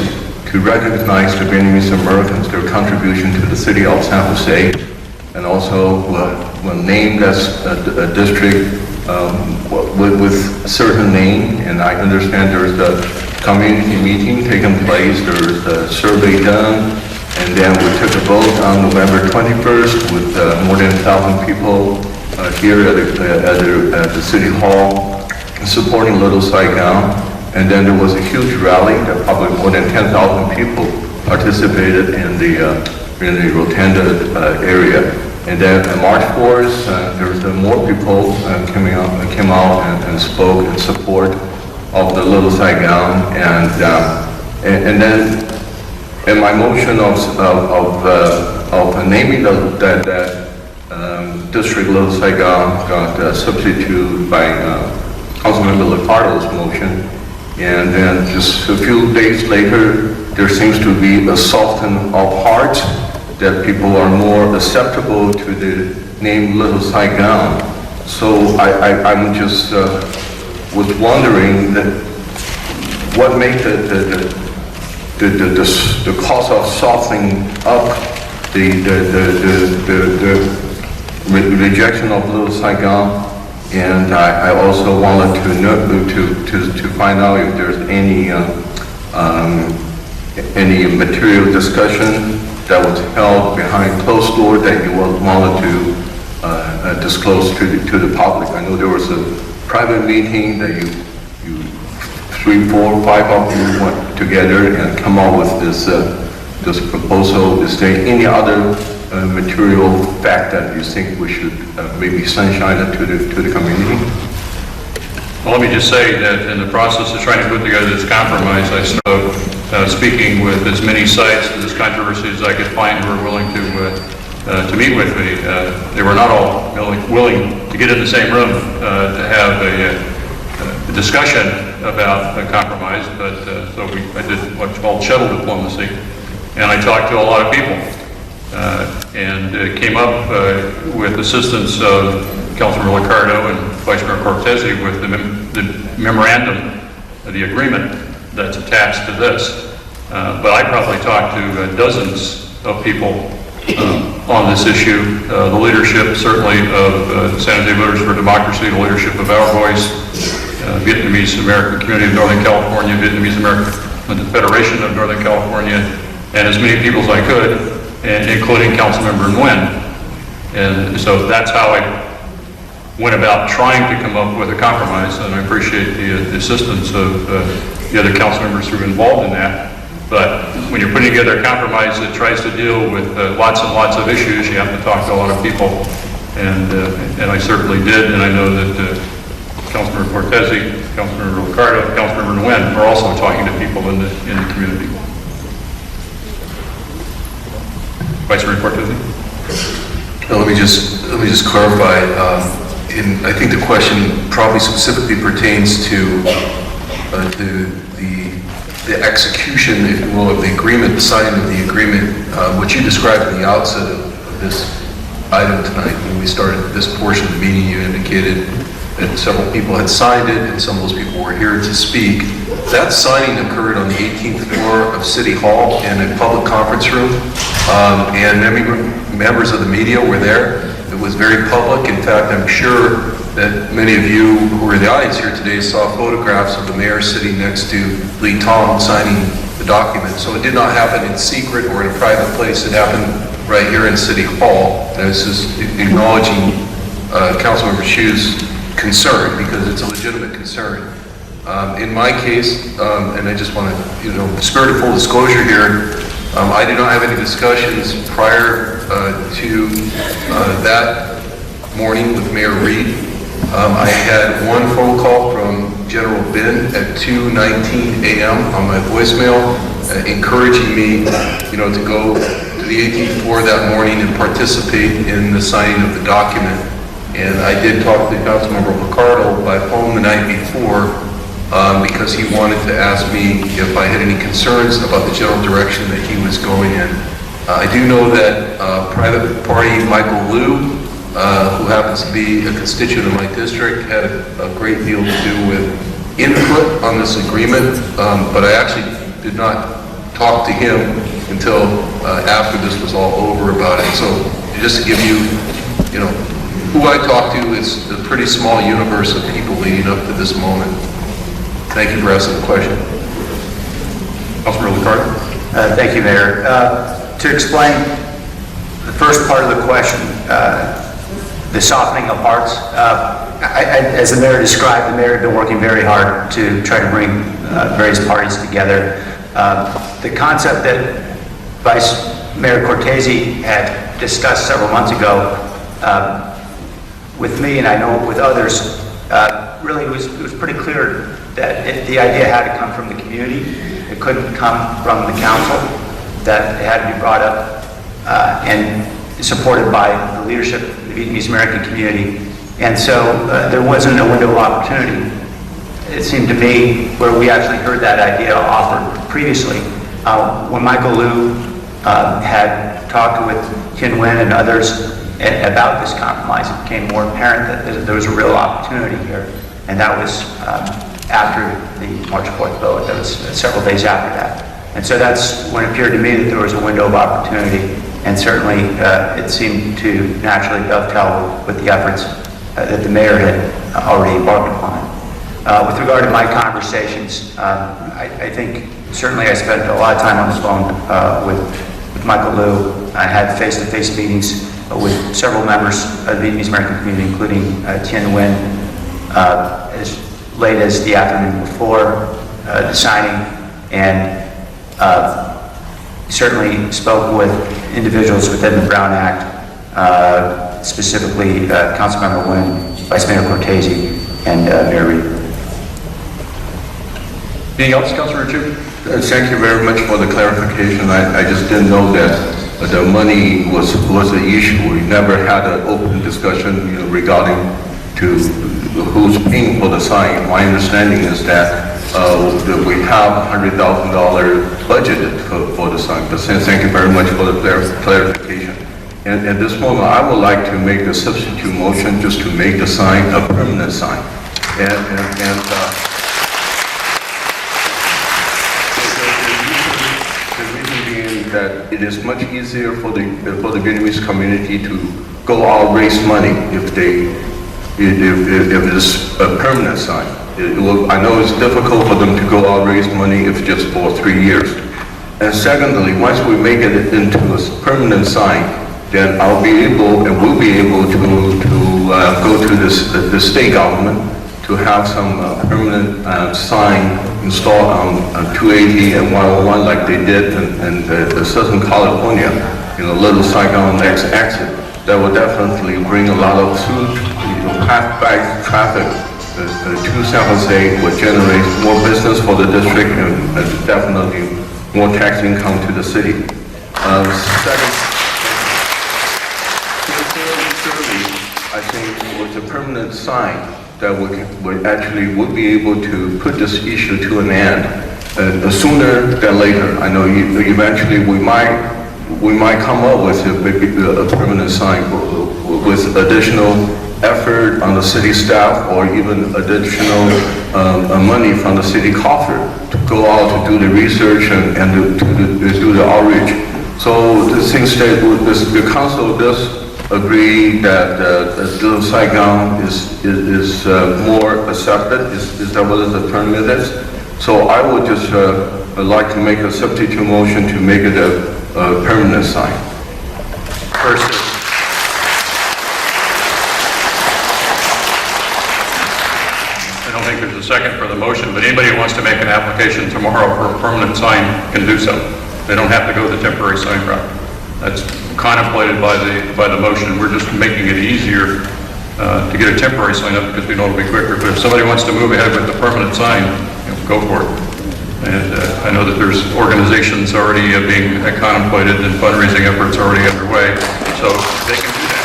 to recognize the Vietnamese Americans, their contribution to the city of San Jose, and also when named as a district with a certain name. And I understand there's a community meeting taking place, there's a survey done, and then we took a vote on November 21st with more than 1,000 people here at the City Hall supporting Little Saigon. And then there was a huge rally that probably more than 10,000 people participated in the Rotunda area. And then on March 4th, there was more people came out and spoke in support of the Little Saigon. And then in my motion of naming that district Little Saigon got substituted by Councilmember Ricardo's motion. And then just a few days later, there seems to be a softening of heart that people are more acceptable to the name Little Saigon. So I'm just was wondering that what made the cause of softening up the rejection of Little Saigon. And I also wanted to know to find out if there's any material discussion that was held behind closed door that you wanted to disclose to the public. I know there was a private meeting that you 3, 4, 5 of you went together and come up with this proposal. Is there any other material fact that you think we should maybe sunshine it to the community? Well, let me just say that in the process of trying to put together this compromise, I started speaking with as many sides of this controversy as I could find who were willing to meet with me. They were not all willing to get in the same room to have a discussion about a compromise, but so I did what's called shuttle diplomacy, and I talked to a lot of people. And came up with assistance of Councilman Ricardo and Vice Mayor Cortese with the memorandum, the agreement that's attached to this. But I probably talked to dozens of people on this issue. The leadership, certainly, of San Jose Voters for Democracy, the leadership of Our Voice, Vietnamese American Community of Northern California, Vietnamese American Federation of Northern California, and as many people as I could, including Councilmember Nguyen. And so that's how I went about trying to come up with a compromise, and I appreciate the assistance of the other council members who were involved in that. But when you're putting together a compromise that tries to deal with lots and lots of issues, you have to talk to a lot of people, and I certainly did, and I know that Councilmember Cortese, Councilmember Ricardo, Councilmember Nguyen are also talking to people in the community. Vice Mayor Cortese? Let me just clarify. I think the question probably specifically pertains to the execution, if you will, of the agreement, the signing of the agreement, which you described at the outset of this item tonight. When we started this portion of the meeting, you indicated that several people had signed it, and some of those people were here to speak. That signing occurred on the 18th floor of City Hall in a public conference room, and many members of the media were there. It was very public. In fact, I'm sure that many of you who were in the audience here today saw photographs of the mayor sitting next to Lee Tong signing the document. So it did not happen in secret or in a private place. It happened right here in City Hall. And this is acknowledging Councilmember Chu's concern, because it's a legitimate concern. In my case, and I just want to, spirit of full disclosure here, I did not have any discussions prior to that morning with Mayor Reed. I had one phone call from General Ben at 2:19 a.m. on my voicemail, encouraging me, to go to the 18th floor that morning and participate in the signing of the document. And I did talk to Councilmember Picardo by phone the night before, because he wanted to ask me if I had any concerns about the general direction that he was going in. I do know that private party Michael Liu, who happens to be a constituent of my district, had a great deal to do with input on this agreement, but I actually did not talk to him until after this was all over about it. So just to give you, who I talked to is a pretty small universe of people leading up to this moment. Thank you for asking the question. Councilmember Ricardo. Thank you, Mayor. To explain the first part of the question, the softening of hearts, as the Mayor described, the Mayor had been working very hard to try to bring various parties together. The concept that Vice Mayor Cortese had discussed several months ago with me, and I know with others, really it was pretty clear that the idea had to come from the community. It couldn't come from the council, that it had to be brought up and supported by the leadership of the Vietnamese American community. And so there wasn't a window of opportunity, it seemed to me, where we actually heard that idea offered previously. When Michael Liu had talked with Kin Nguyen and others about this compromise, it became more apparent that there was a real opportunity here. And that was after the March 4th vote. That was several days after that. And so that's when it appeared to me that there was a window of opportunity, and certainly it seemed to naturally dovetail with the efforts that the Mayor had already embarked upon. With regard to my conversations, I think certainly I spent a lot of time on the phone with Michael Liu. I had face-to-face meetings with several members of the Vietnamese American community, including Tien Nguyen, as late as the afternoon before the signing, and certainly spoke with individuals within the Brown Act, specifically Councilmember Nguyen, Vice Mayor Cortese, and Mayor Reed. Anything else, Councilor Chu? Thank you very much for the clarification. I just didn't know that the money was the issue. We never had an open discussion regarding to who's paying for the sign. My understanding is that we have $100,000 budgeted for the sign. But thank you very much for the clarification. And at this moment, I would like to make a substitute motion just to make the sign a permanent sign. That it is much easier for the Vietnamese community to go out raise money if it's a permanent sign. I know it's difficult for them to go out raise money if just for 3 years. And secondly, once we make it into a permanent sign, then I'll be able and we'll be able to go to the state government to have some permanent sign installed on 280 and 101 like they did in Southern California, Little Saigon exit. That will definitely bring a lot of path-back traffic to San Jose, will generate more business for the district and definitely more tax income to the city. Second, I think with a permanent sign, that we be able to put this issue to an end sooner than later. I know eventually we might come up with a permanent sign with additional effort on the city staff or even additional money from the city coffer to go out to do the research and to do the outreach. So the things that the council does agree that Little Saigon is more accepted. Is that what the term is? So I would just I'd like to make a substitute motion to make it a permanent sign. First. I don't think there's a second for the motion, but anybody who wants to make an application tomorrow for a permanent sign can do so. They don't have to go the temporary sign route. That's contemplated by the motion. We're just making it easier to get a temporary sign up because we know it'll be quicker. But if somebody wants to move ahead with the permanent sign, go for it. And I know that there's organizations already being contemplated and fundraising efforts already underway, so they can do that.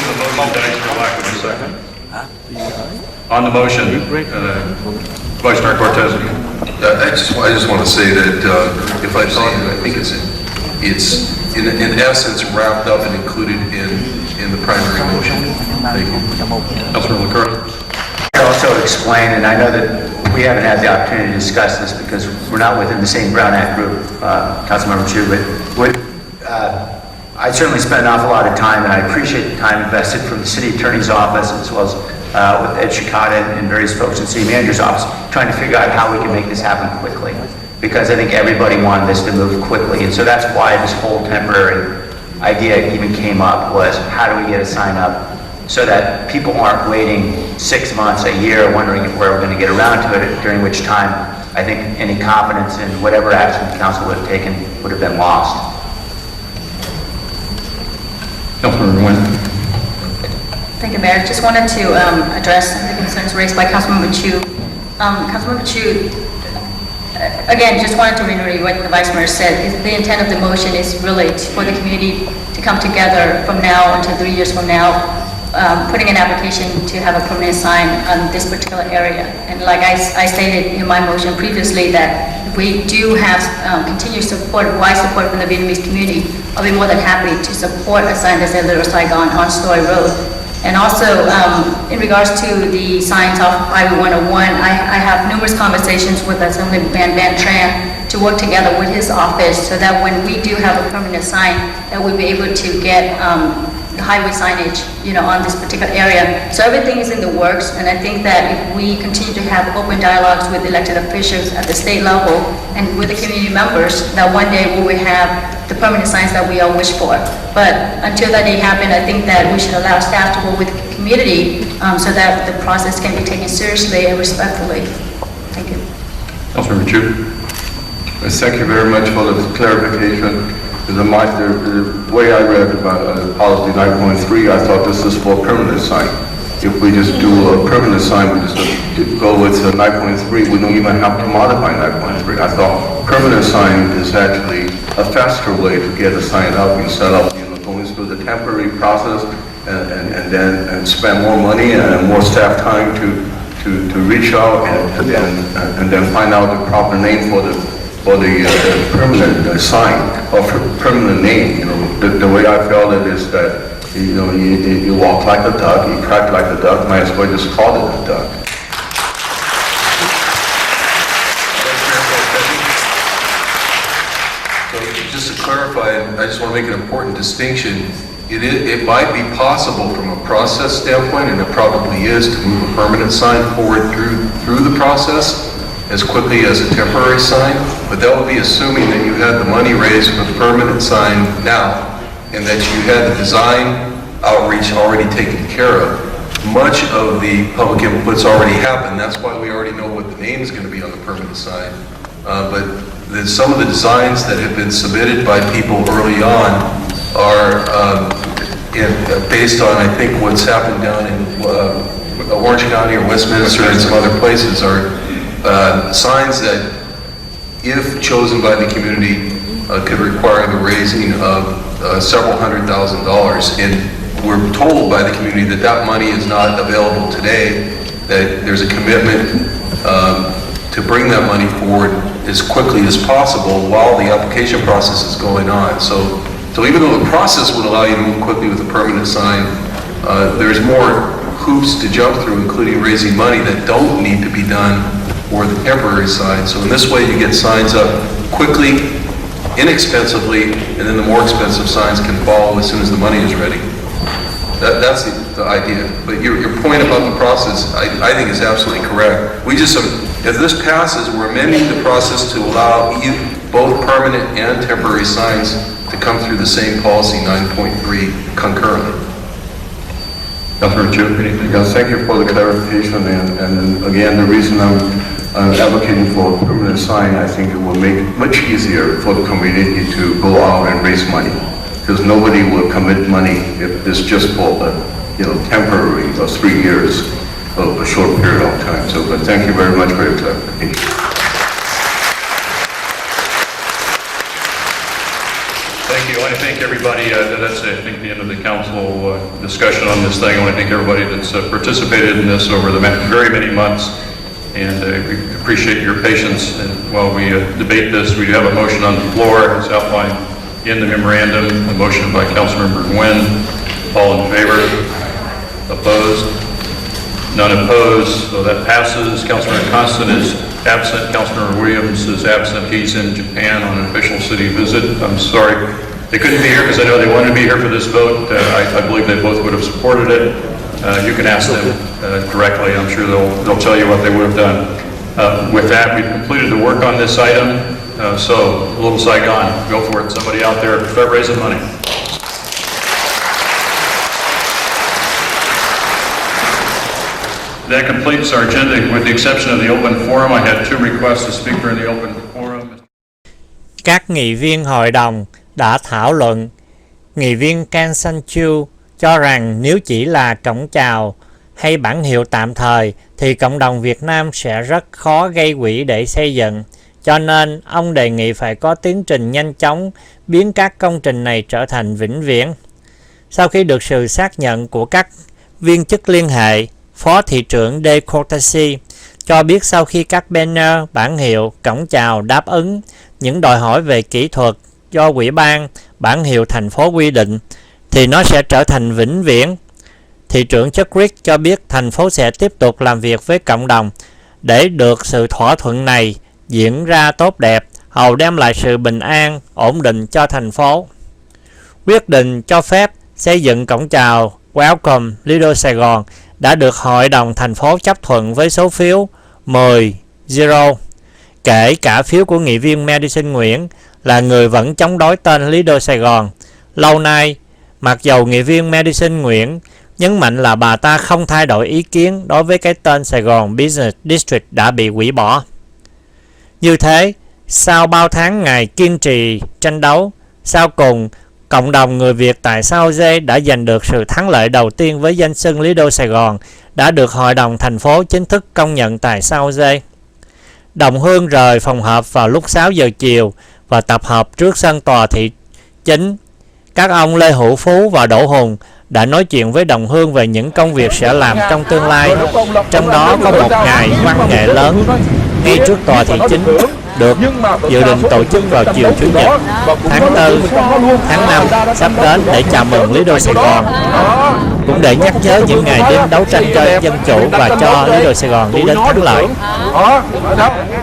The motion dies for lack of a second. On the motion, Vice Mayor Cortez. I just want to say that if I thought, I think it's in essence wrapped up and included in the primary motion. Thank you. Councilor LaCroix. I also explain, and I know that we haven't had the opportunity to discuss this because we're not within the same Brown Act group, Councilmember Chu, but I certainly spent an awful lot of time, and I appreciate the time invested from the city attorney's office as well as with Ed Shikata and various folks in the city manager's office, trying to figure out how we can make this happen quickly. Because I think everybody wanted this to move quickly, and so that's why this whole temporary idea even came up, was how do we get a sign up so that people aren't waiting 6 months, a year, wondering if we're going to get around to it, during which time I think any confidence in whatever action the council would have taken would have been lost. Councilor Nguyen. Thank you, Mayor. Just wanted to address some of the concerns raised by Councilmember Chu. Councilmember Chu, again, just wanted to reiterate what the Vice Mayor said. The intent of the motion is really for the community to come together from now until 3 years from now, putting an application to have a permanent sign on this particular area. And like I stated in my motion previously, that if we do have continued support, wide support from the Vietnamese community, I'll be more than happy to support a sign that says Little Saigon on Story Road. And also, in regards to the signs off Highway 101, I have numerous conversations with Assemblyman Van Tran to work together with his office so that when we do have a permanent sign, that we'll be able to get the highway signage, on this particular area. So everything is in the works, and I think that if we continue to have open dialogues with elected officials at the state level and with the community members, that one day we will have the permanent signs that we all wish for. But until that day happens, I think that we should allow staff to work with the community so that the process can be taken seriously and respectfully. Thank you. Councilor Chu. Thank you very much for the clarification. The way I read about policy 9.3, I thought this is for permanent sign. If we just do a permanent sign, we just go with 9.3, we don't even have to modify 9.3. I thought permanent sign is actually a faster way to get a sign up instead of going through the temporary process and then spend more money and more staff time to reach out and then find out the proper name for the permanent sign or permanent name. The way I felt it is that you walk like a duck, you quack like a duck, might as well just call it a duck. So just to clarify, I just want to make an important distinction. It might be possible from a process standpoint, and it probably is, to move a permanent sign forward through the process as quickly as a temporary sign, but that would be assuming that you had the money raised for the permanent sign now, and that you had the design outreach already taken care of. Much of the public input's already happened. That's why we already know what the name is going to be on the permanent sign. But some of the designs that have been submitted by people early on are based on, I think, what's happened down in Orange County or Westminster and some other places, are signs that, if chosen by the community, could require the raising of several $100,000. And we're told by the community that that money is not available today, that there's a commitment to bring that money forward as quickly as possible while the application process is going on. So even though the process would allow you to move quickly with a permanent sign, there's more hoops to jump through, including raising money that don't need to be done for the temporary sign. So in this way, you get signs up quickly, inexpensively, and then the more expensive signs can follow as soon as the money is ready. That's the idea. But your point about the process, I think is absolutely correct. We just, if this passes, we're amending the process to allow both permanent and temporary signs to come through the same policy 9.3 concurrently. Councilor Chu, anything else? Thank you for the clarification, and again, the reason I'm advocating for a permanent sign, I think it will make it much easier for the community to go out and raise money, because nobody will commit money if it's just for temporary or 3 years of a short period of time. So, but thank you very much for your clarification. Thank you. I want to thank everybody. That's, I think, the end of the council discussion on this thing. I want to thank everybody that's participated in this over the very many months, and we appreciate your patience. And while we debate this, we do have a motion on the floor as outlined in the memorandum. A motion by Councilmember Nguyen. All in favor? Opposed? None opposed. So that passes. Councilmember Constant is absent. Councilmember Williams is absent. He's in Japan on an official city visit. I'm sorry they couldn't be here because I know they wanted to be here for this vote. I believe they both would have supported it. You can ask them directly. I'm sure they'll tell you what they would have done. With that, we've completed the work on this item. So, Little Saigon, go for it. Somebody out there, start raising money. That completes our agenda with the exception of the open forum. I had 2 requests to speak during the open forum. Các nghị viên hội đồng đã thảo luận. Nghị viên Kang San-chu cho rằng nếu chỉ là cổng chào hay bản hiệu tạm thời thì cộng đồng Việt Nam sẽ rất khó gây quỹ để xây dựng. Cho nên, ông đề nghị phải có tiến trình nhanh chóng biến các công trình này trở thành vĩnh viễn. Sau khi được sự xác nhận của các viên chức liên hệ, Phó Thị trưởng De Cortesi cho biết sau khi các banner, bản hiệu, cổng chào đáp ứng những đòi hỏi về kỹ thuật do Ủy ban bản hiệu thành phố quy định, thì nó sẽ trở thành vĩnh viễn. Thị trưởng Rick cho biết thành phố sẽ tiếp tục làm việc với cộng đồng để được sự thỏa thuận này diễn ra tốt đẹp, hầu đem lại sự bình an, ổn định cho thành phố. Quyết định cho phép xây dựng cổng chào Welcome Little Saigon đã được Hội đồng thành phố chấp thuận với số phiếu 10-0, kể cả phiếu của nghị viên Madison Nguyen là người vẫn chống đối tên Little Saigon. Lâu nay, mặc dầu nghị viên Madison Nguyen nhấn mạnh là bà ta không thay đổi ý kiến đối với cái tên Sài Gòn Business District đã bị hủy bỏ. Như thế, sau bao tháng ngày kiên trì tranh đấu, sau cùng, cộng đồng người Việt tại Sao Dê đã giành được sự thắng lợi đầu tiên với danh xưng Little Saigon đã được Hội đồng thành phố chính thức công nhận tại Sao Dê. Đồng hương rời phòng họp vào lúc 6 giờ chiều và tập hợp trước sân tòa thị chính. Các ông Lê Hữu Phú và Đỗ Hùng đã nói chuyện với đồng hương về những công việc sẽ làm trong tương lai, trong đó có một ngày văn nghệ lớn ngay trước tòa thị chính được dự định tổ chức vào chiều Chủ nhật tháng 4, tháng 5 sắp đến để chào mừng Little Saigon, cũng để nhắc nhớ những ngày đêm đấu tranh cho dân chủ và cho Little Saigon đi đến thắng lợi.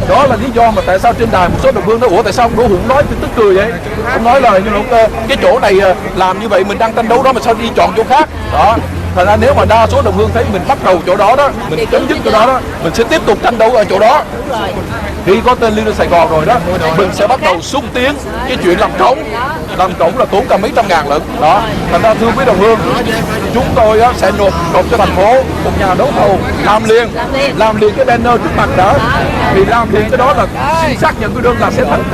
Đó là lý do mà tại sao trên đài một số đồng hương nói ủa tại sao Đỗ Hùng nói tức cười vậy? Ông nói là cái chỗ này làm như vậy mình đang tranh đấu đó mà sao đi chọn chỗ khác? Đó. Thật ra nếu mà đa số đồng hương thấy mình bắt đầu chỗ đó mình chấm dứt chỗ đó mình sẽ tiếp tục tranh đấu ở chỗ đó. Khi có tên Little Sài Gòn rồi đó, mình sẽ bắt đầu xúc tiến cái chuyện làm cổng là tốn cả mấy trăm ngàn lận. Đó. Thành ra thưa quý đồng hương, chúng tôi sẽ nộp cho thành phố một nhà đấu thầu làm liền cái banner trước mặt đó. Vì làm liền cái đó là xin xác nhận cái đơn là sẽ thành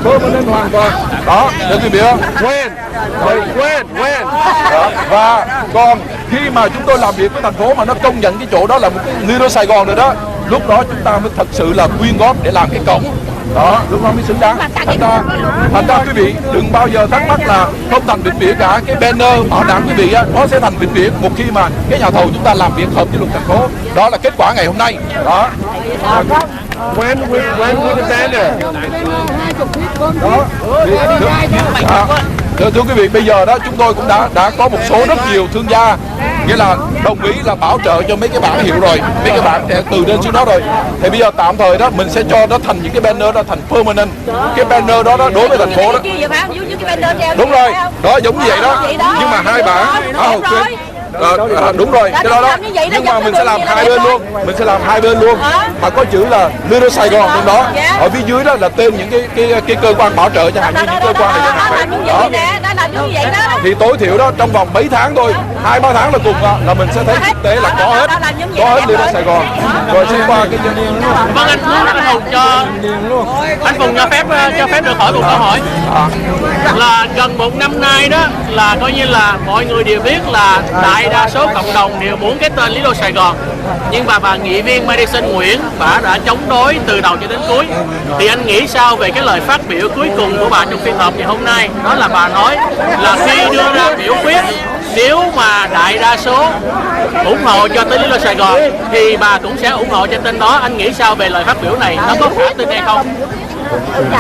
permanent hoàn toàn. Đó, được quý vị không? Quen. Và còn khi mà chúng tôi làm việc với thành phố mà nó công nhận cái chỗ đó là một cái Little Sài Gòn rồi đó, lúc đó chúng ta mới thật sự là quyên góp để làm cái cổng đó, lúc đó mới xứng đáng. Thành ra quý vị đừng bao giờ thắc mắc là không thành vĩnh viễn cả. Cái banner bảo đảm quý vị nó sẽ thành vĩnh viễn một khi mà cái nhà thầu chúng ta làm việc hợp với luật thành phố. Đó là kết quả ngày hôm nay đó. When with the banner. Đó. Thưa quý vị, bây giờ đó chúng tôi cũng đã có một số rất nhiều thương gia nghĩa là đồng ý là bảo trợ cho mấy cái bảng hiệu rồi, mấy cái bảng sẽ từ lên xuống đó rồi. Thì bây giờ tạm thời đó mình sẽ cho nó thành những cái banner đó thành permanent. Cái banner đó đối với thành phố đó Đúng rồi, đó giống như vậy đó. Nhưng mà hai bạn đúng rồi, cái đó. Nhưng mà mình sẽ làm hai bên luôn, mà có chữ là Little Saigon trong đó. Ở phía dưới đó là tên những cái cơ quan bảo trợ, chẳng hạn như những cơ quan này chẳng hạn. Đó. Thì tối thiểu đó trong vòng mấy tháng thôi, 2-3 tháng là cùng là mình sẽ thấy thực tế là có hết Little Saigon. Rồi sẽ qua cái Vâng, anh Hùng anh Phùng cho phép được hỏi một câu hỏi. Là gần một năm nay đó là coi như là mọi người đều biết là đại đa số cộng đồng đều muốn cái tên Little Saigon, nhưng mà bà nghị viên Madison Nguyen bà đã chống đối từ đầu cho đến cuối. Thì anh nghĩ sao về cái lời phát biểu cuối cùng của bà trong phiên họp ngày hôm nay? Đó là bà nói là khi đưa ra biểu quyết, nếu mà đại đa số ủng hộ cho tên Little Saigon thì bà cũng sẽ ủng hộ cho tên đó. Anh nghĩ sao về lời phát biểu này? Nó có khả tin hay không?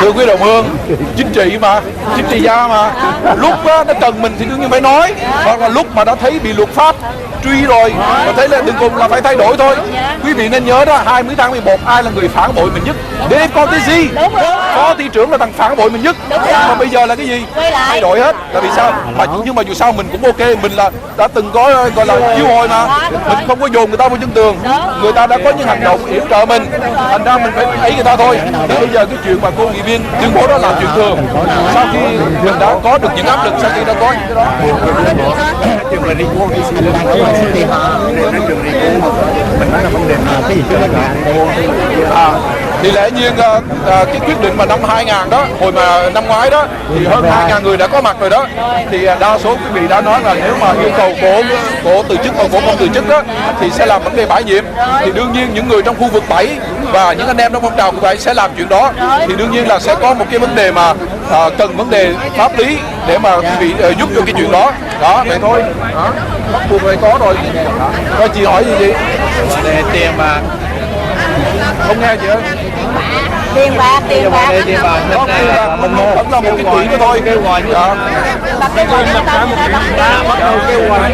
Thưa quý đồng hương, chính trị mà, chính trị gia mà, lúc nó cần mình thì đương nhiên phải nói, hoặc là lúc mà đã thấy bị luật pháp truy rồi và thấy là đừng cùng là phải thay đổi thôi. Quý vị nên nhớ đó, 20 tháng 11 ai là người phản bội mình nhất? Để có cái gì? Phó thị trưởng là thằng phản bội mình nhất. Mà bây giờ là cái gì? Thay đổi hết. Là vì sao? Nhưng mà dù sao mình cũng ok, mình là đã từng có gọi là chiêu hồi mà, mình không có dồn người ta vào chân tường. Người ta đã có những hành động yểm trợ mình, thành ra mình phải thấy người ta thôi. Thì bây giờ cái chuyện mà cô nghị viên tuyên bố đó là chuyện thường. Sau khi mình đã có được những áp lực, sau khi đã có những cái đó. Thì lẽ nhiên cái quyết định mà năm 2000 đó, hồi mà năm ngoái đó thì hơn 2000 người đã có mặt rồi đó. Thì đa số quý vị đã nói là nếu mà yêu cầu cổ từ chức hoặc cổ không từ chức đó thì sẽ làm vấn đề bãi nhiệm. Thì đương nhiên những người trong khu vực 7 và những anh em trong phong trào của 7 sẽ làm chuyện đó. Thì đương nhiên là sẽ có một cái vấn đề mà cần vấn đề pháp lý để mà quý vị giúp cho cái chuyện đó. Đó, vậy thôi. Đó, bắt buộc phải có rồi. Rồi chị hỏi gì vậy? Để tiền mà không nghe chị ơi. tiền bạc Đó, vẫn là một cái quỹ nữa thôi. kêu gọi Dạ. bắt đầu kêu gọi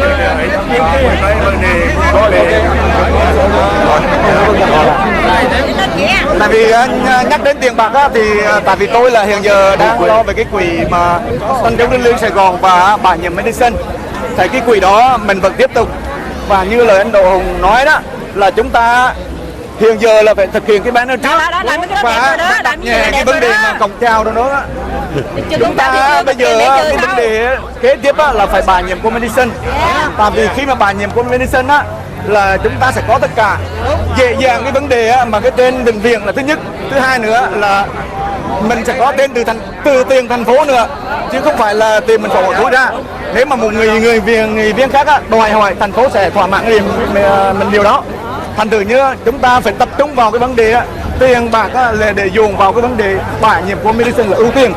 Tại vì nhắc đến tiền bạc á, thì tại vì tôi là hiện giờ đang lo về cái quỹ mà Tranh Đấu Little Saigon và bãi nhiệm Madison. Thì cái quỹ đó mình vẫn tiếp tục, và như lời anh Đỗ Hùng nói đó là chúng ta hiện giờ là phải thực hiện cái banner trước và đặt nhẹ cái vấn đề mà cổng chào đó nữa. Chúng ta bây giờ cái vấn đề kế tiếp là phải bãi nhiệm của Madison. Tại vì khi mà bãi nhiệm của Madison á là chúng ta sẽ có tất cả dễ dàng cái vấn đề mà cái tên bệnh viện là thứ nhất, thứ hai nữa là mình sẽ có tên từ tiền thành phố nữa, chứ không phải là tiền mình phải thối ra. Nếu mà một người viên khác đòi hỏi, thành phố sẽ thỏa mãn mình điều đó. Thành thử như chúng ta phải tập trung vào cái vấn đề tiền bạc là để dùng vào cái vấn đề bãi nhiệm của Madison là ưu tiên.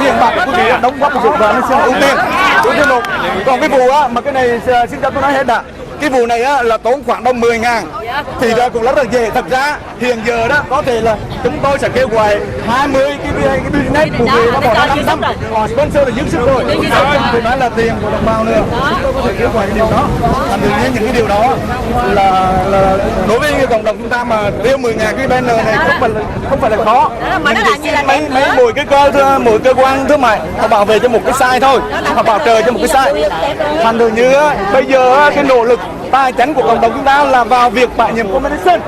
Tiền bạc của quý vị đóng góp dụng vào Madison là ưu tiên một. Còn cái vụ mà cái này xin cho tôi nói hết đã. Cái vụ này là tốn khoảng đông 10.000 thì ra cũng rất là dễ. Thật ra hiện giờ đó có thể là chúng tôi sẽ kêu gọi 20 cái business của người nó bỏ ra 5 năm, còn sponsor là dứt sức rồi. Thì nói là tiền của đồng bào nữa, chúng tôi có thể kêu gọi cái điều đó. Thành tự nhiên những cái điều đó là đối với cộng đồng chúng ta mà tiêu 10.000 cái banner này không phải là khó. Mình chỉ xin mỗi cơ quan thương mại họ bảo vệ cho một cái site thôi, họ bảo trợ cho một cái site. Thành tự như bây giờ cái nỗ lực tài chính của cộng đồng chúng ta là vào việc bãi nhiệm của Madison.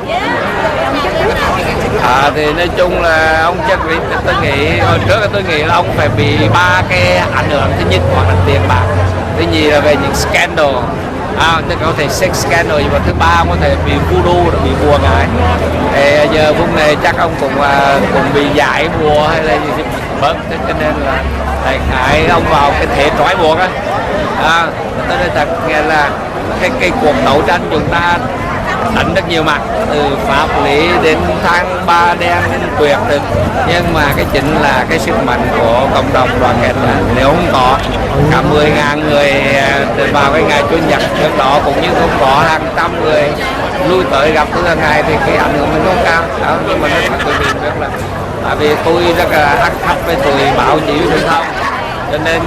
Thì nói chung là ông Chất Reed, tôi nghĩ hồi trước tôi nghĩ là ông phải bị 3 cái ảnh hưởng. Thứ nhất hoặc là tiền bạc, thứ nhì là về những scandal, tức có thể sex scandal, nhưng mà thứ ba ông có thể bị voodoo, bị bùa ngải. Thì giờ vùng này chắc ông cũng bị giải bùa hay là gì thì bớt, cho nên là đại khái ông vào cái thể trói buộc á. Tôi nói thật nghe là cái cuộc đấu tranh chúng ta đánh rất nhiều mặt, từ pháp lý đến thang ba đen đến quyền thực, nhưng mà cái chính là cái sức mạnh của cộng đồng đoàn kết. Là nếu không có cả 10.000 người vào cái ngày chủ nhật trước đó, cũng như không có hàng trăm người lui tới gặp tôi hàng ngày, thì cái ảnh hưởng mình không cao. Đó, nhưng mà nói thật quý vị biết là tại vì tôi rất là hắc khắc với tụi báo chí truyền thông, cho nên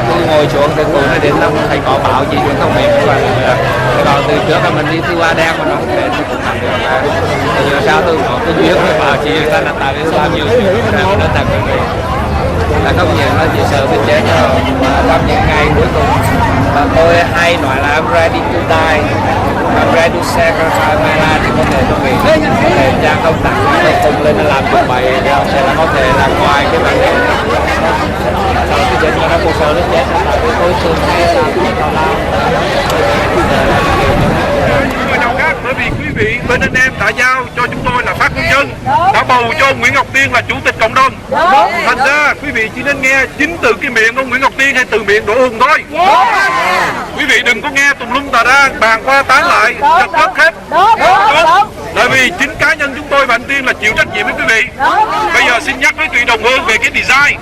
tôi ngồi xuống thì tôi nói đến năm thầy có báo chí truyền thông miệng và còn từ trước là mình đi thư ba đen mà nó không thể cũng làm được. Từ sao tôi có cái duyên với báo chí người ta là tại vì bao nhiêu chuyện nó thật. là công nhận là chỉ sợ mình chết rồi. Và trong những ngày cuối cùng và tôi hay nói là I'm ready to die, I'm ready to sacrifice my life, thì có thể quý vị có thể ra công tác để cùng lên làm như vậy thì ông sẽ là có thể là ngoài cái vấn đề cái chuyện mà nó cuộc sống nó chết là tôi thường hay là bởi vì quý vị bên anh em đã giao cho chúng tôi là phát ngôn nhân, đã bầu cho ông Nguyễn Ngọc Tiên là chủ tịch cộng đồng. Thành ra quý vị chỉ nên nghe chính từ cái miệng ông Nguyễn Ngọc Tiên hay từ miệng Đỗ Hùng thôi. Quý vị đừng có nghe tùm lum tà ra, bàn qua tán lại, chật gấp hết. Bởi vì chính cá nhân chúng tôi và anh Tiên là chịu trách nhiệm với quý vị. Bây giờ xin nhắc với quý đồng hương về cái design.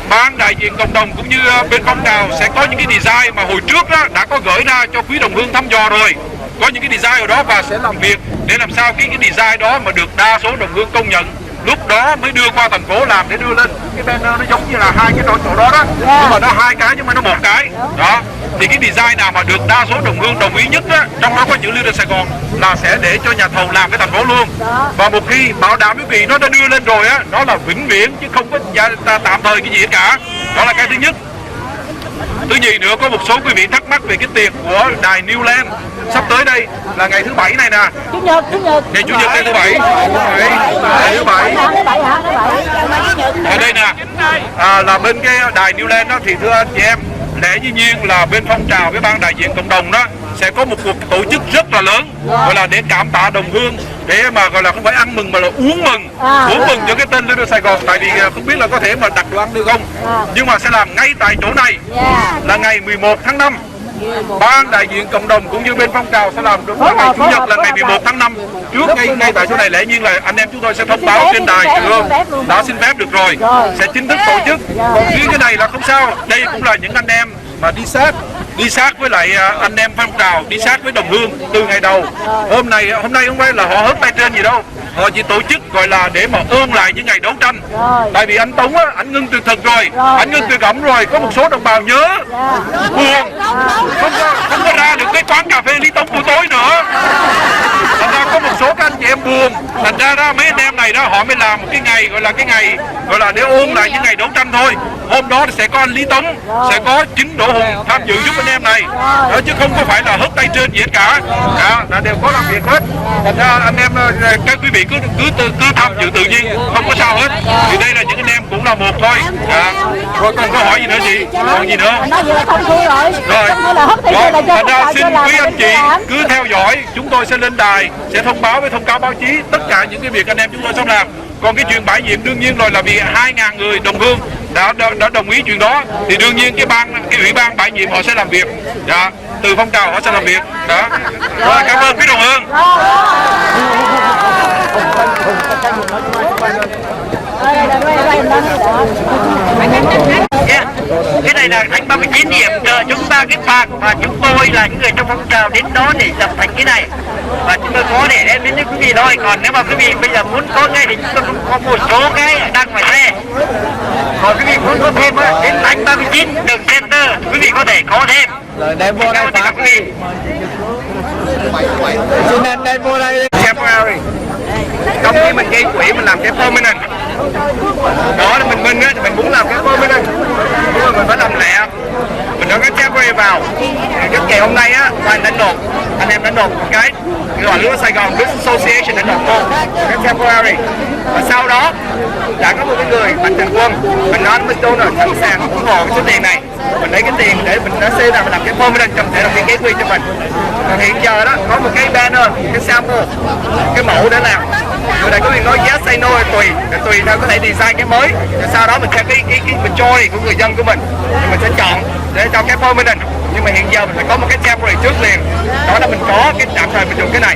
Ban đại diện cộng đồng cũng như bên phong trào sẽ có những cái design mà hồi trước đó đã có gửi ra cho quý đồng hương thăm dò rồi. Có những cái design ở đó và sẽ làm việc để làm sao cái design đó mà được đa số đồng hương công nhận. Lúc đó mới đưa qua thành phố làm để đưa lên cái banner nó giống như là hai cái chỗ đó đó, nhưng mà nó hai cái nhưng mà nó một cái đó. Thì cái design nào mà được đa số đồng hương đồng ý nhất á, trong đó có chữ Little Saigon là sẽ để cho nhà thầu làm cái thành phố luôn. Và một khi bảo đảm quý vị nó đã đưa lên rồi á, nó là vĩnh viễn chứ không có tạm thời cái gì cả. Đó là cái thứ nhất. Thứ nhì nữa, có một số quý vị thắc mắc về cái tiệc của đài Newland sắp tới đây là ngày thứ Bảy này nè. Chủ nhật. Ngày Chủ nhật, ngày thứ Bảy. Ngày thứ Bảy. Ở đây nè, là bên cái đài Newland đó thì thưa anh chị em, lẽ dĩ nhiên là bên phong trào cái ban đại diện cộng đồng đó sẽ có một cuộc tổ chức rất là lớn, gọi là để cảm tạ đồng hương, để mà gọi là không phải ăn mừng mà là uống mừng cho cái tên Little Saigon. Tại vì không biết là có thể mà đặt đồ ăn được không, nhưng mà sẽ làm ngay tại chỗ này là ngày 11 tháng 5. Ban đại diện cộng đồng cũng như bên phong trào sẽ làm đúng là ngày Chủ nhật là ngày 11 tháng 5 trước ngay tại chỗ này. Lẽ nhiên là anh em chúng tôi sẽ thông báo trên đài đã xin phép được rồi, sẽ chính thức tổ chức. Còn phía cái này là không sao, đây cũng là những anh em mà đi sát với lại anh em phong trào, đi sát với đồng hương từ ngày đầu. Hôm nay không phải là họ hớt tay trên gì đâu, họ chỉ tổ chức gọi là để mà ôn lại những ngày đấu tranh. Tại vì anh Tống á, anh ngưng tuyệt thực rồi, anh ngưng tuyệt ẩm rồi, có một số đồng bào nhớ buồn, không có ra được cái quán cà phê Lý Tống buổi tối nữa. Thành ra có một số các anh chị em buồn, thành ra đó mấy anh em này đó họ mới làm một cái ngày gọi là để ôn lại những ngày đấu tranh thôi. Hôm đó sẽ có anh Lý Tống, sẽ có chính Đỗ Hùng tham dự giúp anh em này đó, chứ không có phải là hất tay trên gì hết cả. Là đều có làm việc hết. Thành ra anh em các quý vị cứ tham dự tự nhiên, không có sao hết. Thì đây là những anh em cũng là một thôi. Rồi còn có hỏi gì nữa chị? Còn gì nữa? Rồi. Thành ra xin quý anh chị cứ theo dõi, chúng tôi sẽ lên đài, sẽ thông báo với thông cáo báo chí tất cả những cái việc anh em chúng tôi sắp làm. Còn cái chuyện bãi nhiệm đương nhiên rồi, là vì 2.000 người đồng hương đã đồng ý chuyện đó thì đương nhiên cái ủy ban bãi nhiệm họ sẽ làm việc. Từ phong trào họ sẽ làm việc đó. Rồi, cảm ơn quý đồng hương. Cái này là thành 39 điểm trợ chúng ta cái phạt, và chúng tôi là những người trong phong trào đến đó để dập thành cái này, và chúng tôi có để đem đến quý vị thôi. Còn nếu mà quý vị bây giờ muốn có ngay thì chúng tôi cũng có một số cái đang phải xe. Còn quý vị muốn có thêm á, đến thành 39 đường center quý vị có thể có thêm. Rồi đem vô đây phạt quý vị. Xin anh đem vô đây. Temporary. Trong khi mình gây quỹ mình làm cái permanent. Đó là mình á, thì mình muốn làm cái permanent, nhưng mà mình phải làm lẹ. Mình có cái temporary vào. Cái ngày hôm nay á, anh em đã nộp cái gọi là Little Saigon Business Association đã nộp vô cái temporary. Và sau đó đã có một cái người mạnh thường quân, mình nói với donor sẵn sàng ủng hộ cái số tiền này, mình lấy cái tiền để mình đã xây ra mình làm cái permanent trong thể là cái quy cho mình. Còn hiện giờ đó có một cái banner, cái sample, cái mẫu để làm. Người này có quyền nói yes hay no tùy theo có thể design cái mới. Rồi sau đó mình theo cái majority của người dân của mình thì mình sẽ chọn để cho cái permanent. Nhưng mà hiện giờ mình phải có một cái temporary trước liền. Đó là mình có cái tạm thời mình dùng cái này.